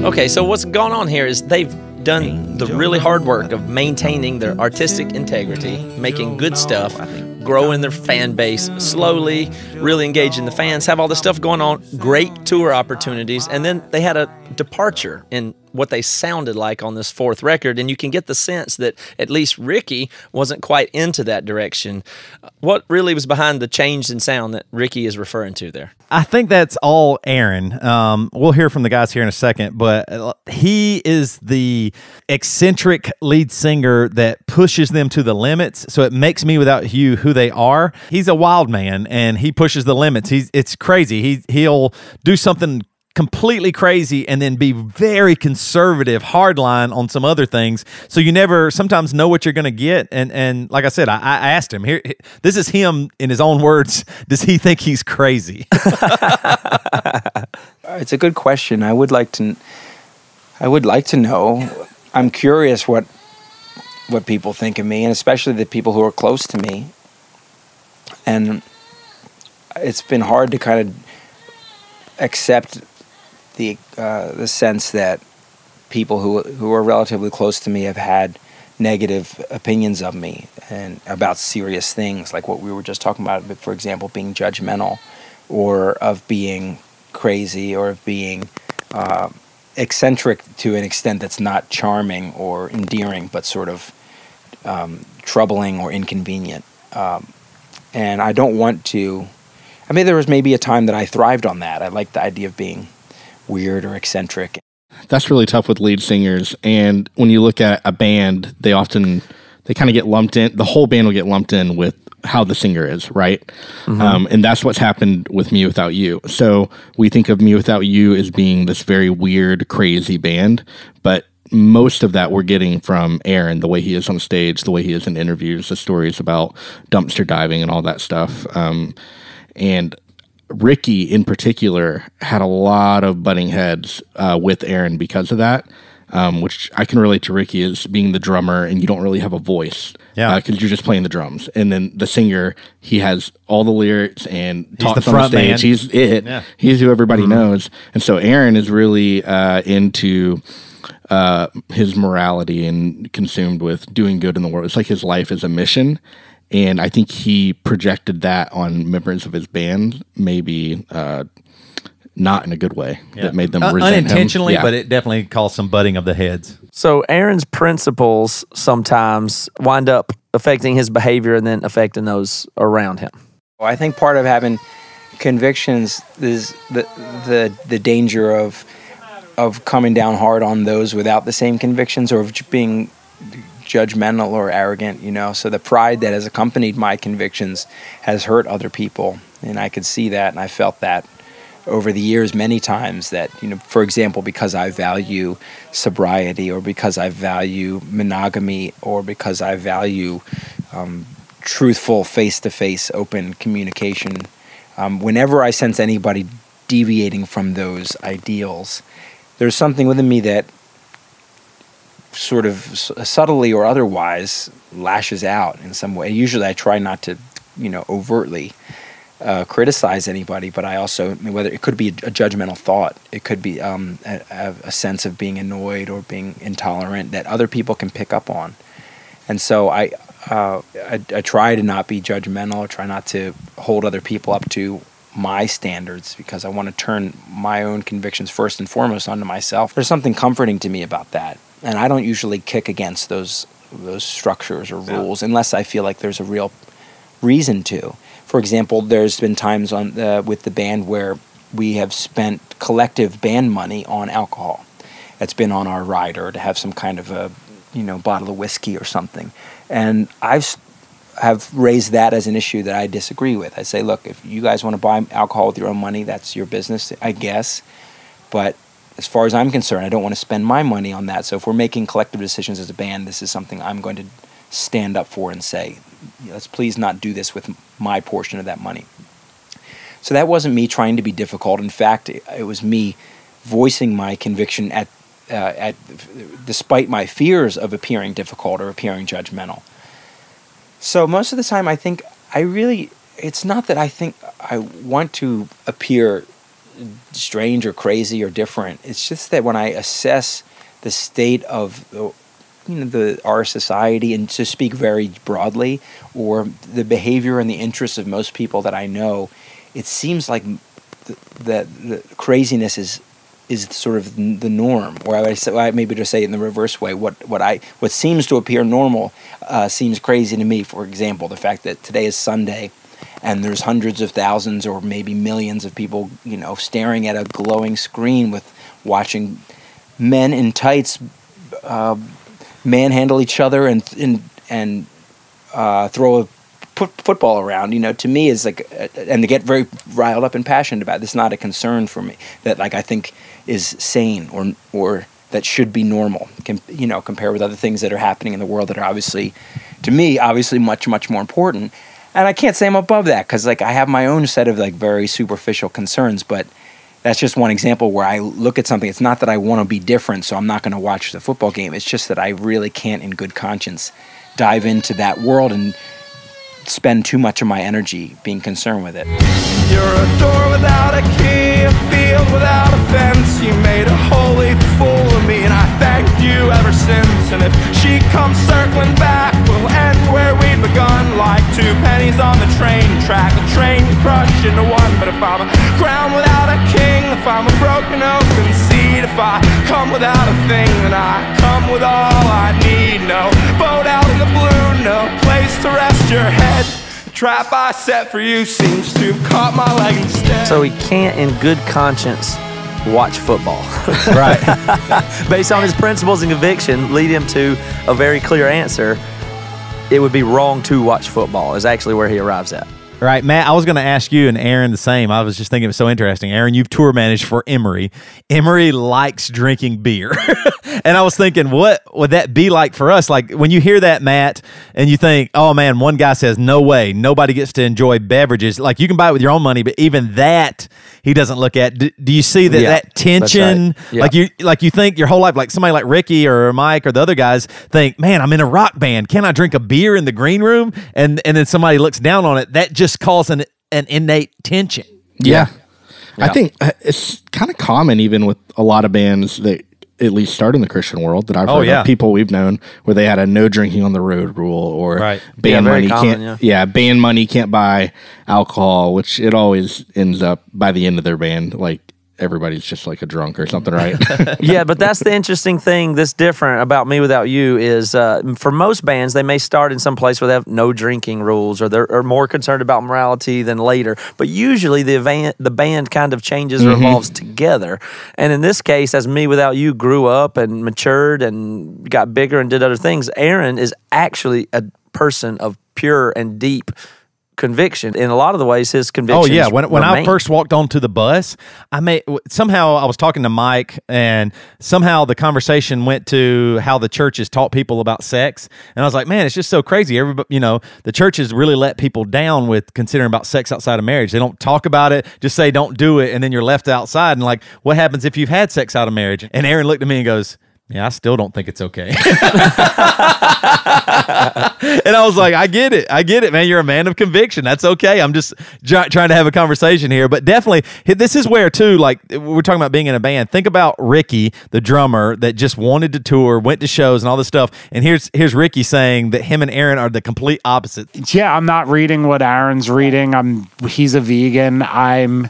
Okay, so what's going on here is they've done the really hard work of maintaining their artistic integrity, making good stuff, growing their fan base slowly, really engaging the fans, have all this stuff going on, great tour opportunities, and then they had a departure in what they sounded like on this fourth record, and you can get the sense that at least Ricky wasn't quite into that direction. What really was behind the change in sound that Ricky is referring to there? I think that's all Aaron. We'll hear from the guys here in a second, but he is the eccentric lead singer that pushes them to the limits, so it makes Me Without You who they are. He's a wild man, and he pushes the limits. It's crazy. He'll do something completely crazy and then be very conservative, hardline on some other things. So you never sometimes know what you're going to get. And like I said, I asked him, here, this is him in his own words. Does he think he's crazy? It's a good question. I would like to know. I'm curious what people think of me, and especially the people who are close to me. And it's been hard to kind of accept the sense that people who are relatively close to me have had negative opinions of me and about serious things, like what we were just talking about, for example, being judgmental, or of being crazy, or of being eccentric to an extent that's not charming or endearing, but sort of troubling or inconvenient. And I don't want to... I mean, there was maybe a time that I thrived on that. I liked the idea of being weird or eccentric. That's really tough with lead singers. And when you look at a band, they kind of get lumped in. The whole band will get lumped in with how the singer is, right? Mm-hmm. And that's what's happened with Me Without You. So we think of Me Without You as being this very weird, crazy band, but most of that we're getting from Aaron, the way he is on stage, the way he is in interviews, the stories about dumpster diving and all that stuff. And Ricky, in particular, had a lot of butting heads with Aaron because of that, which I can relate to Ricky as being the drummer, and you don't really have a voice because you're just playing the drums. And then the singer, he has all the lyrics and talks on the stage. Man. He's it. Yeah. He's who everybody knows. And so Aaron is really into his morality and consumed with doing good in the world. It's like his life is a mission. And I think he projected that on members of his band, maybe not in a good way. Yeah. That made them resent unintentionally, him. Yeah. But it definitely caused some butting of the heads. So Aaron's principles sometimes wind up affecting his behavior and then affecting those around him. Well, I think part of having convictions is the danger of coming down hard on those without the same convictions, or of being judgmental or arrogant, so the pride that has accompanied my convictions has hurt other people, and I could see that, and I felt that over the years many times, that for example, because I value sobriety, or because I value monogamy, or because I value truthful face-to-face open communication, whenever I sense anybody deviating from those ideals, there's something within me that sort of subtly or otherwise lashes out in some way. Usually I try not to, overtly criticize anybody, but I also, whether it could be a judgmental thought, it could be a sense of being annoyed or being intolerant that other people can pick up on. And so I try to not be judgmental, try not to hold other people up to my standards, because I want to turn my own convictions first and foremost onto myself. There's something comforting to me about that. And I don't usually kick against those structures or rules unless I feel like there's a real reason to. For example, there's been times with the band where we have spent collective band money on alcohol. It's been on our rider to have some kind of a bottle of whiskey or something. And have raised that as an issue that I disagree with. I say, look, if you guys want to buy alcohol with your own money, that's your business, I guess. But as far as I'm concerned, I don't want to spend my money on that. So if we're making collective decisions as a band, this is something I'm going to stand up for and say, let's please not do this with my portion of that money. So that wasn't me trying to be difficult. In fact, it was me voicing my conviction at despite my fears of appearing difficult or appearing judgmental. So most of the time, I think it's not that I think I want to appear strange or crazy or different. It's just that when I assess the state of our society, and to speak very broadly, or the behavior and the interests of most people that I know, it seems like the craziness is sort of the norm. Or I maybe just say it in the reverse way. What seems to appear normal seems crazy to me. For example, the fact that today is Sunday, and there's hundreds of thousands or maybe millions of people, staring at a glowing screen watching men in tights manhandle each other and throw a football around. To me is like, and they get very riled up and passionate about it. This is not a concern for me that I think is sane or that should be normal. Compared with other things that are happening in the world that are obviously much, much more important. And I can't say I'm above that because I have my own set of very superficial concerns, but that's just one example where I look at something. It's not that I want to be different, so I'm not going to watch the football game. It's just that I really can't, in good conscience, dive into that world and spend too much of my energy being concerned with it. You're a door without a key, a field without a fence. You made a holy fool of me, and I thank you ever since. And if she comes circling back, we'll end where we'd begun, like two pennies on the train track. The train crushed into one. But if I'm a crown without a king, if I'm a broken open seed, if I come without a thing, then I come with all I need. No boat out in the blue, no place to rest your head. The trap I set for you seems to have caught my leg instead. So he can't, in good conscience, watch football. Right. Based on his principles and conviction, lead him to a very clear answer. It would be wrong to watch football is actually where he arrives at. Right, Matt, I was going to ask you and Aaron the same. I was just thinking it was so interesting. Aaron, you've tour managed for Emory. Emory likes drinking beer. And I was thinking, what would that be like for us? Like when you hear that, Matt, and you think, oh man, one guy says, no way, nobody gets to enjoy beverages. Like you can buy it with your own money, but even that he doesn't look at. Do you see that tension? That's right. Yeah. Like you think your whole life, like somebody like Ricky or Mike or the other guys think, man, I'm in a rock band. Can I drink a beer in the green room? And then somebody looks down on it. That just cause an innate tension. Yeah. I think it's kind of common even with a lot of bands that at least start in the Christian world that I've heard of, people we've known where they had a no drinking on the road rule, or band money band money can't buy alcohol, which it always ends up by the end of their band like everybody's just like a drunk or something, right? Yeah, but that's the interesting thing that's different about Me Without You is for most bands, they may start in some place where they have no drinking rules or they're more concerned about morality than later. But usually the band kind of changes or evolves together. And in this case, as Me Without You grew up and matured and got bigger and did other things, Aaron is actually a person of pure and deep conviction. In a lot of the ways, his conviction. Oh yeah, when I first walked onto the bus, somehow I was talking to Mike, and somehow the conversation went to how the church has taught people about sex, and I was like, man, it's just so crazy. Everybody, the church has really let people down with considering about sex outside of marriage. They don't talk about it, just say don't do it, and then you're left outside. And like, what happens if you've had sex out of marriage? And Aaron looked at me and goes, yeah, I still don't think it's okay. And I was like, I get it, man. You're a man of conviction. That's okay. I'm just trying to have a conversation here. But definitely, this is where, too, like, we're talking about being in a band. Think about Ricky, the drummer, that just wanted to tour, went to shows and all this stuff. And here's Ricky saying that him and Aaron are the complete opposites. Yeah, I'm not reading what Aaron's reading. He's a vegan. I'm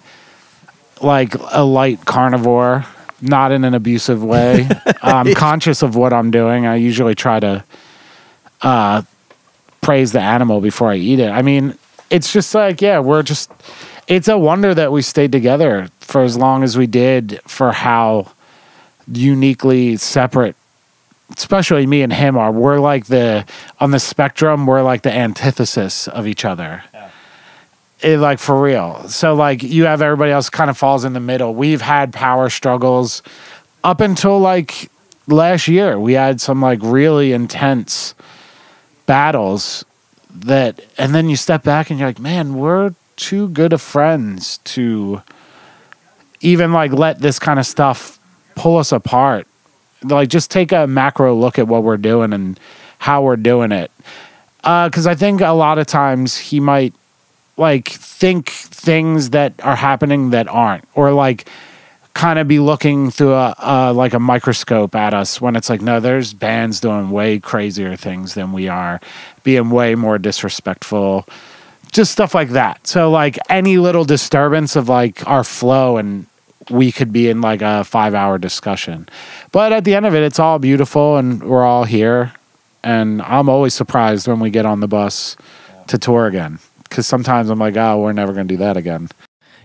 like a light carnivore. Not in an abusive way. I'm conscious of what I'm doing. I usually try to praise the animal before I eat it. I mean, it's just like, it's a wonder that we stayed together for as long as we did, for how uniquely separate especially me and him we're like on the spectrum, we're like the antithesis of each other. Like for real. So like you have everybody else kind of falls in the middle. We've had power struggles up until like last year. We had some like really intense battles and then you step back and you're like, man, we're too good of friends to even like let this kind of stuff pull us apart. Like just take a macro look at what we're doing and how we're doing it. 'Cause I think a lot of times he might like think things that are happening that aren't, or like kind of be looking through like a microscope at us when it's like, no, there's bands doing way crazier things than we are, being way more disrespectful, just stuff like that. So like any little disturbance of like our flow, and we could be in like a 5-hour discussion. But at the end of it, it's all beautiful and we're all here. And I'm always surprised when we get on the bus to tour again. Because sometimes I'm like, oh, we're never going to do that again.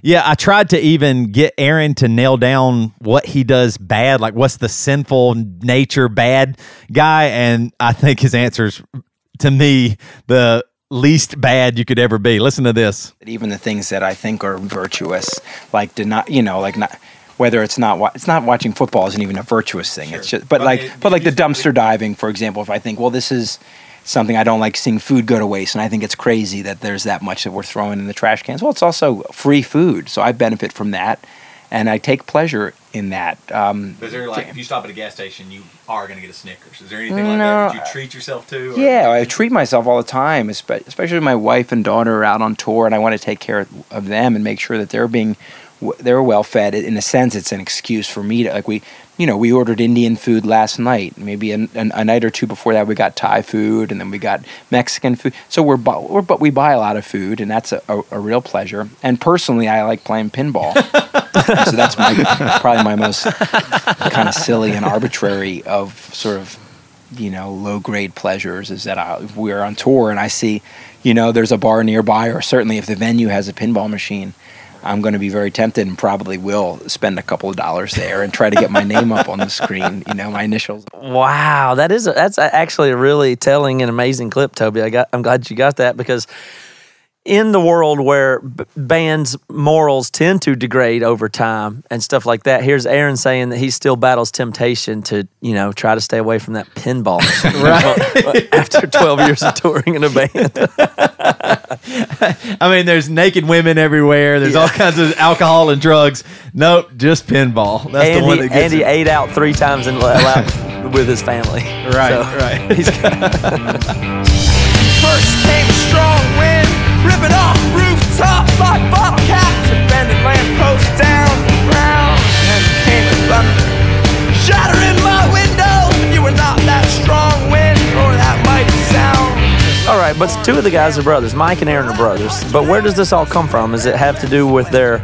Yeah, I tried to even get Aaron to nail down what he does bad, like what's the sinful nature bad guy, and I think his answer's, to me, the least bad you could ever be. Listen to this. Even the things that I think are virtuous, like whether it's not watching football isn't even a virtuous thing. Sure. It's just, but like the dumpster diving, for example. If I think, well, this is something I don't like, seeing food go to waste, and I think it's crazy that there's that much that we're throwing in the trash cans. Well, it's also free food, so I benefit from that, and I take pleasure in that. Is there like, if you stop at a gas station, you are going to get a Snickers? Is there anything like that you treat yourself to? Or? Yeah, I treat myself all the time, especially when my wife and daughter are out on tour, and I want to take care of them and make sure that they're well fed. In a sense, it's an excuse for me to, like, we ordered Indian food last night. Maybe a night or two before that, we got Thai food, and then we got Mexican food. So but we buy a lot of food, and that's a real pleasure. And personally, I like playing pinball. So that's probably my most kind of silly and arbitrary of sort of, low grade pleasures, is that we're on tour and I see, there's a bar nearby, or certainly if the venue has a pinball machine, I'm going to be very tempted and probably will spend a couple of dollars there and try to get my name up on the screen, my initials. Wow, that's actually a really telling and amazing clip, Toby. I'm glad you got that, because in the world where bands' morals tend to degrade over time and stuff like that, here's Aaron saying that he still battles temptation to, try to stay away from that pinball machine. Right. After 12 years of touring in a band. I mean, there's naked women everywhere. There's all kinds of alcohol and drugs. Nope, just pinball. That's the one that gets Andy ate out 3 times with his family. Right, right. First came a strong wind, ripping off rooftops like bottle caps and bending lampposts down the ground. And came a thunder, shattering my window. You were not that strong wind or that mighty sound. All right, but 2 of the guys are brothers. Mike and Aaron are brothers. But where does this all come from? Does it have to do with do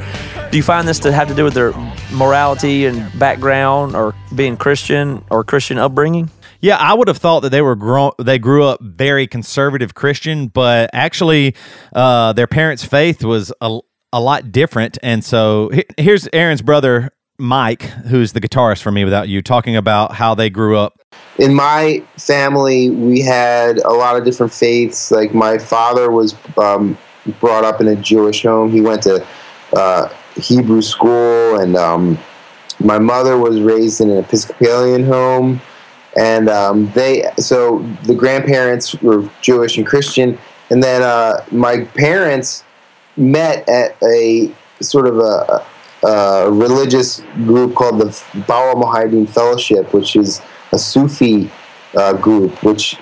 you find this to have to do with their morality and background, or being Christian or Christian upbringing? Yeah, I would have thought that they grew up very conservative Christian, but actually their parents' faith was a lot different. And so here's Aaron's brother, Mike, who's the guitarist for Me Without You, talking about how they grew up. In my family, we had a lot of different faiths. Like, my father was brought up in a Jewish home. He went to Hebrew school, and my mother was raised in an Episcopalian home. And so the grandparents were Jewish and Christian. And then my parents met at a sort of a religious group called the Bawa Muhammad Fellowship, which is a Sufi group, which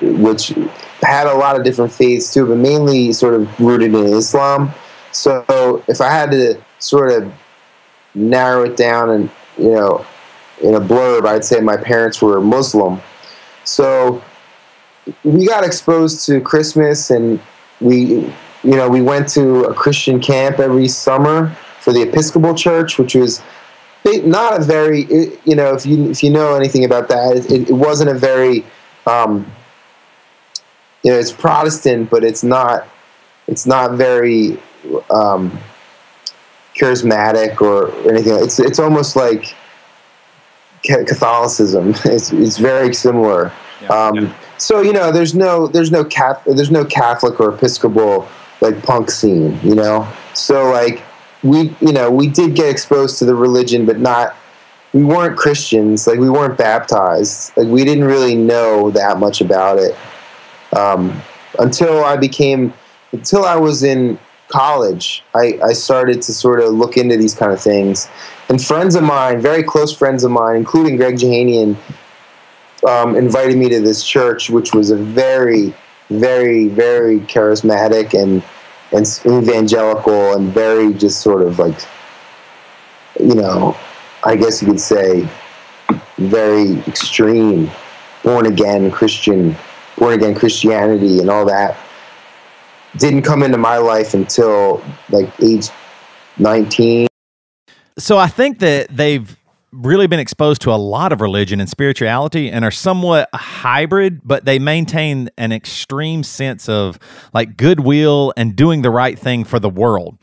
had a lot of different faiths too, but mainly sort of rooted in Islam. So if I had to sort of narrow it down and, in a blurb, I'd say my parents were Muslim. So we got exposed to Christmas, and we went to a Christian camp every summer for the Episcopal Church, which was not a very, if you know anything about that, it wasn't a very, it's Protestant, but it's not very charismatic or anything. It's almost like Catholicism. It's very similar. So there's no Catholic or Episcopal like punk scene. So like we did get exposed to the religion, but we weren't Christians. Like we weren't baptized. Like we didn't really know that much about it until I was in college. I started to sort of look into these kind of things, and friends of mine, very close friends of mine, including Greg Jehanian, invited me to this church, which was a very, very, very charismatic and evangelical and very just sort of like, I guess you could say very extreme born again Christianity and all that. Didn't come into my life until like age 19. So I think that they've really been exposed to a lot of religion and spirituality and are somewhat hybrid, but they maintain an extreme sense of like goodwill and doing the right thing for the world.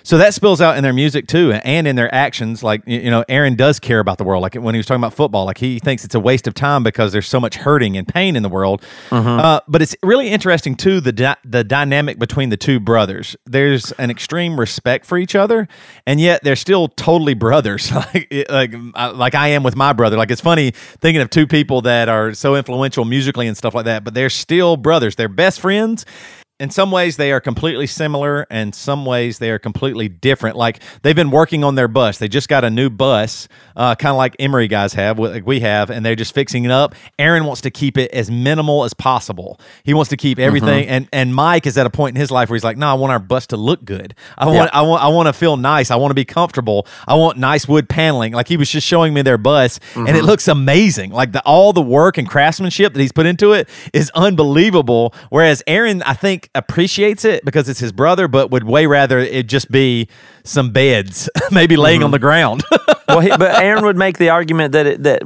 So that spills out in their music too, and in their actions. Like, Aaron does care about the world. Like when he was talking about football, like he thinks it's a waste of time because there's so much hurting and pain in the world. But it's really interesting too, the dynamic between the two brothers. There's an extreme respect for each other, and yet they're still totally brothers. like I am with my brother. Like it's funny thinking of two people that are so influential musically and stuff like that, but they're still brothers. They're best friends. In some ways, they are completely similar, and some ways they are completely different. Like, they've been working on their bus. They just got a new bus, kind of like Emory guys have, like we have, and they're just fixing it up. Aaron wants to keep it as minimal as possible. He wants to keep everything, and Mike is at a point in his life where he's like, no, I want our bus to look good. I want to feel nice. I want to be comfortable. I want nice wood paneling. Like, he was just showing me their bus, and it looks amazing. Like, all the work and craftsmanship that he's put into it is unbelievable, whereas Aaron, I think, appreciates it because it's his brother, but would way rather it just be some beds, maybe laying on the ground. But Aaron would make the argument that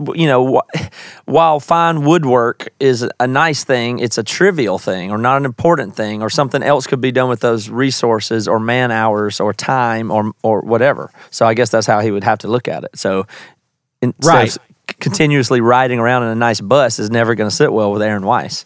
while fine woodwork is a nice thing, it's a trivial thing or not an important thing, or something else could be done with those resources or man hours or time or whatever. So I guess that's how he would have to look at it. So instead of continuously riding around in a nice bus is never going to sit well with Aaron Weiss.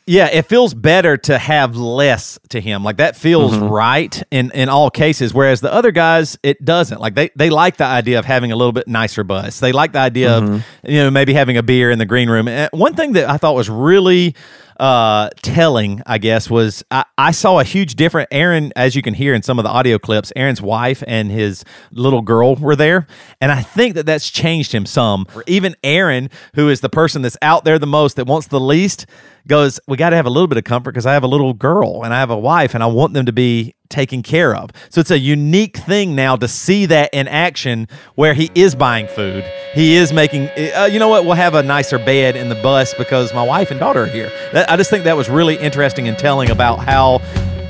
Yeah, it feels better to have less to him. Like, that feels right in all cases, whereas the other guys, it doesn't. Like, they like the idea of having a little bit nicer bus. They like the idea of, maybe having a beer in the green room. And one thing that I thought was really telling, I guess, was I saw a huge difference. Aaron, as you can hear in some of the audio clips, Aaron's wife and his little girl were there, and I think that that's changed him some. Even Aaron, who is the person that's out there the most, that wants the least, goes, we got to have a little bit of comfort because I have a little girl and I have a wife and I want them to be taken care of. So it's a unique thing now to see that in action, where he is buying food. He is making, you know what, we'll have a nicer bed in the bus because my wife and daughter are here. I just think that was really interesting and telling about how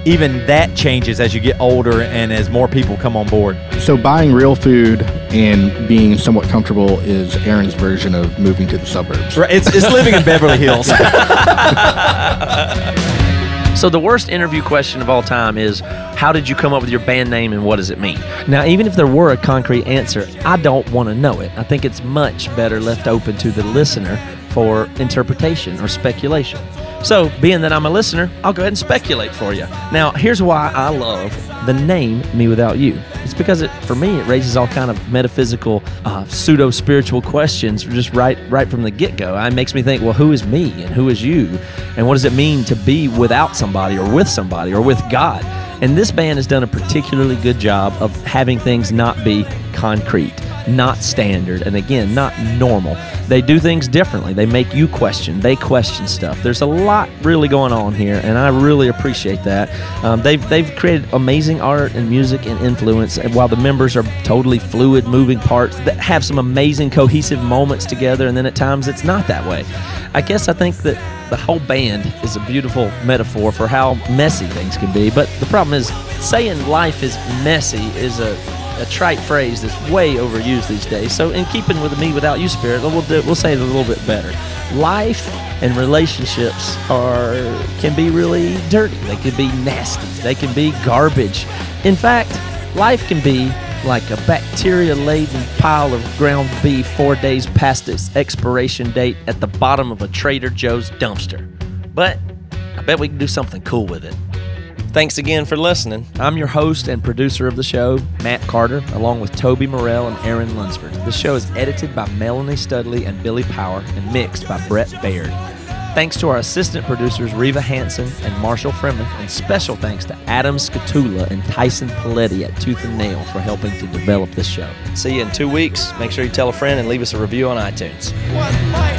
even that changes as you get older and as more people come on board. So buying real food and being somewhat comfortable is Aaron's version of moving to the suburbs. Right, it's living in Beverly Hills. So the worst interview question of all time is, how did you come up with your band name and what does it mean? Now, even if there were a concrete answer, I don't want to know it. I think it's much better left open to the listener for interpretation or speculation. So, being that I'm a listener, I'll go ahead and speculate for you. Now, here's why I love the name Me Without You. It's because for me, it raises all kind of metaphysical, pseudo-spiritual questions just right from the get-go. It makes me think, well, who is me and who is you? And what does it mean to be without somebody or with God? And this band has done a particularly good job of having things not be concrete, not standard, and again, not normal. They do things differently. They make you question. They question stuff. There's a lot really going on here, and I really appreciate that. They've created amazing art and music and influence, and while the members are totally fluid, moving parts that have some amazing cohesive moments together, and then at times it's not that way. I guess I think that the whole band is a beautiful metaphor for how messy things can be, but the problem is saying life is messy is a trite phrase that's way overused these days. So in keeping with the Me Without You spirit, we'll say it a little bit better. Life and relationships can be really dirty. They can be nasty. They can be garbage. In fact, life can be like a bacteria-laden pile of ground beef 4 days past its expiration date at the bottom of a Trader Joe's dumpster. But I bet we can do something cool with it. Thanks again for listening. I'm your host and producer of the show, Matt Carter, along with Toby Morrell and Aaron Lunsford. The show is edited by Melanie Studley and Billy Power and mixed by Brett Baird. Thanks to our assistant producers, Reva Hansen and Marshall Fremlich, and special thanks to Adam Scatula and Tyson Paletti at Tooth and Nail for helping to develop this show. See you in 2 weeks. Make sure you tell a friend and leave us a review on iTunes. What might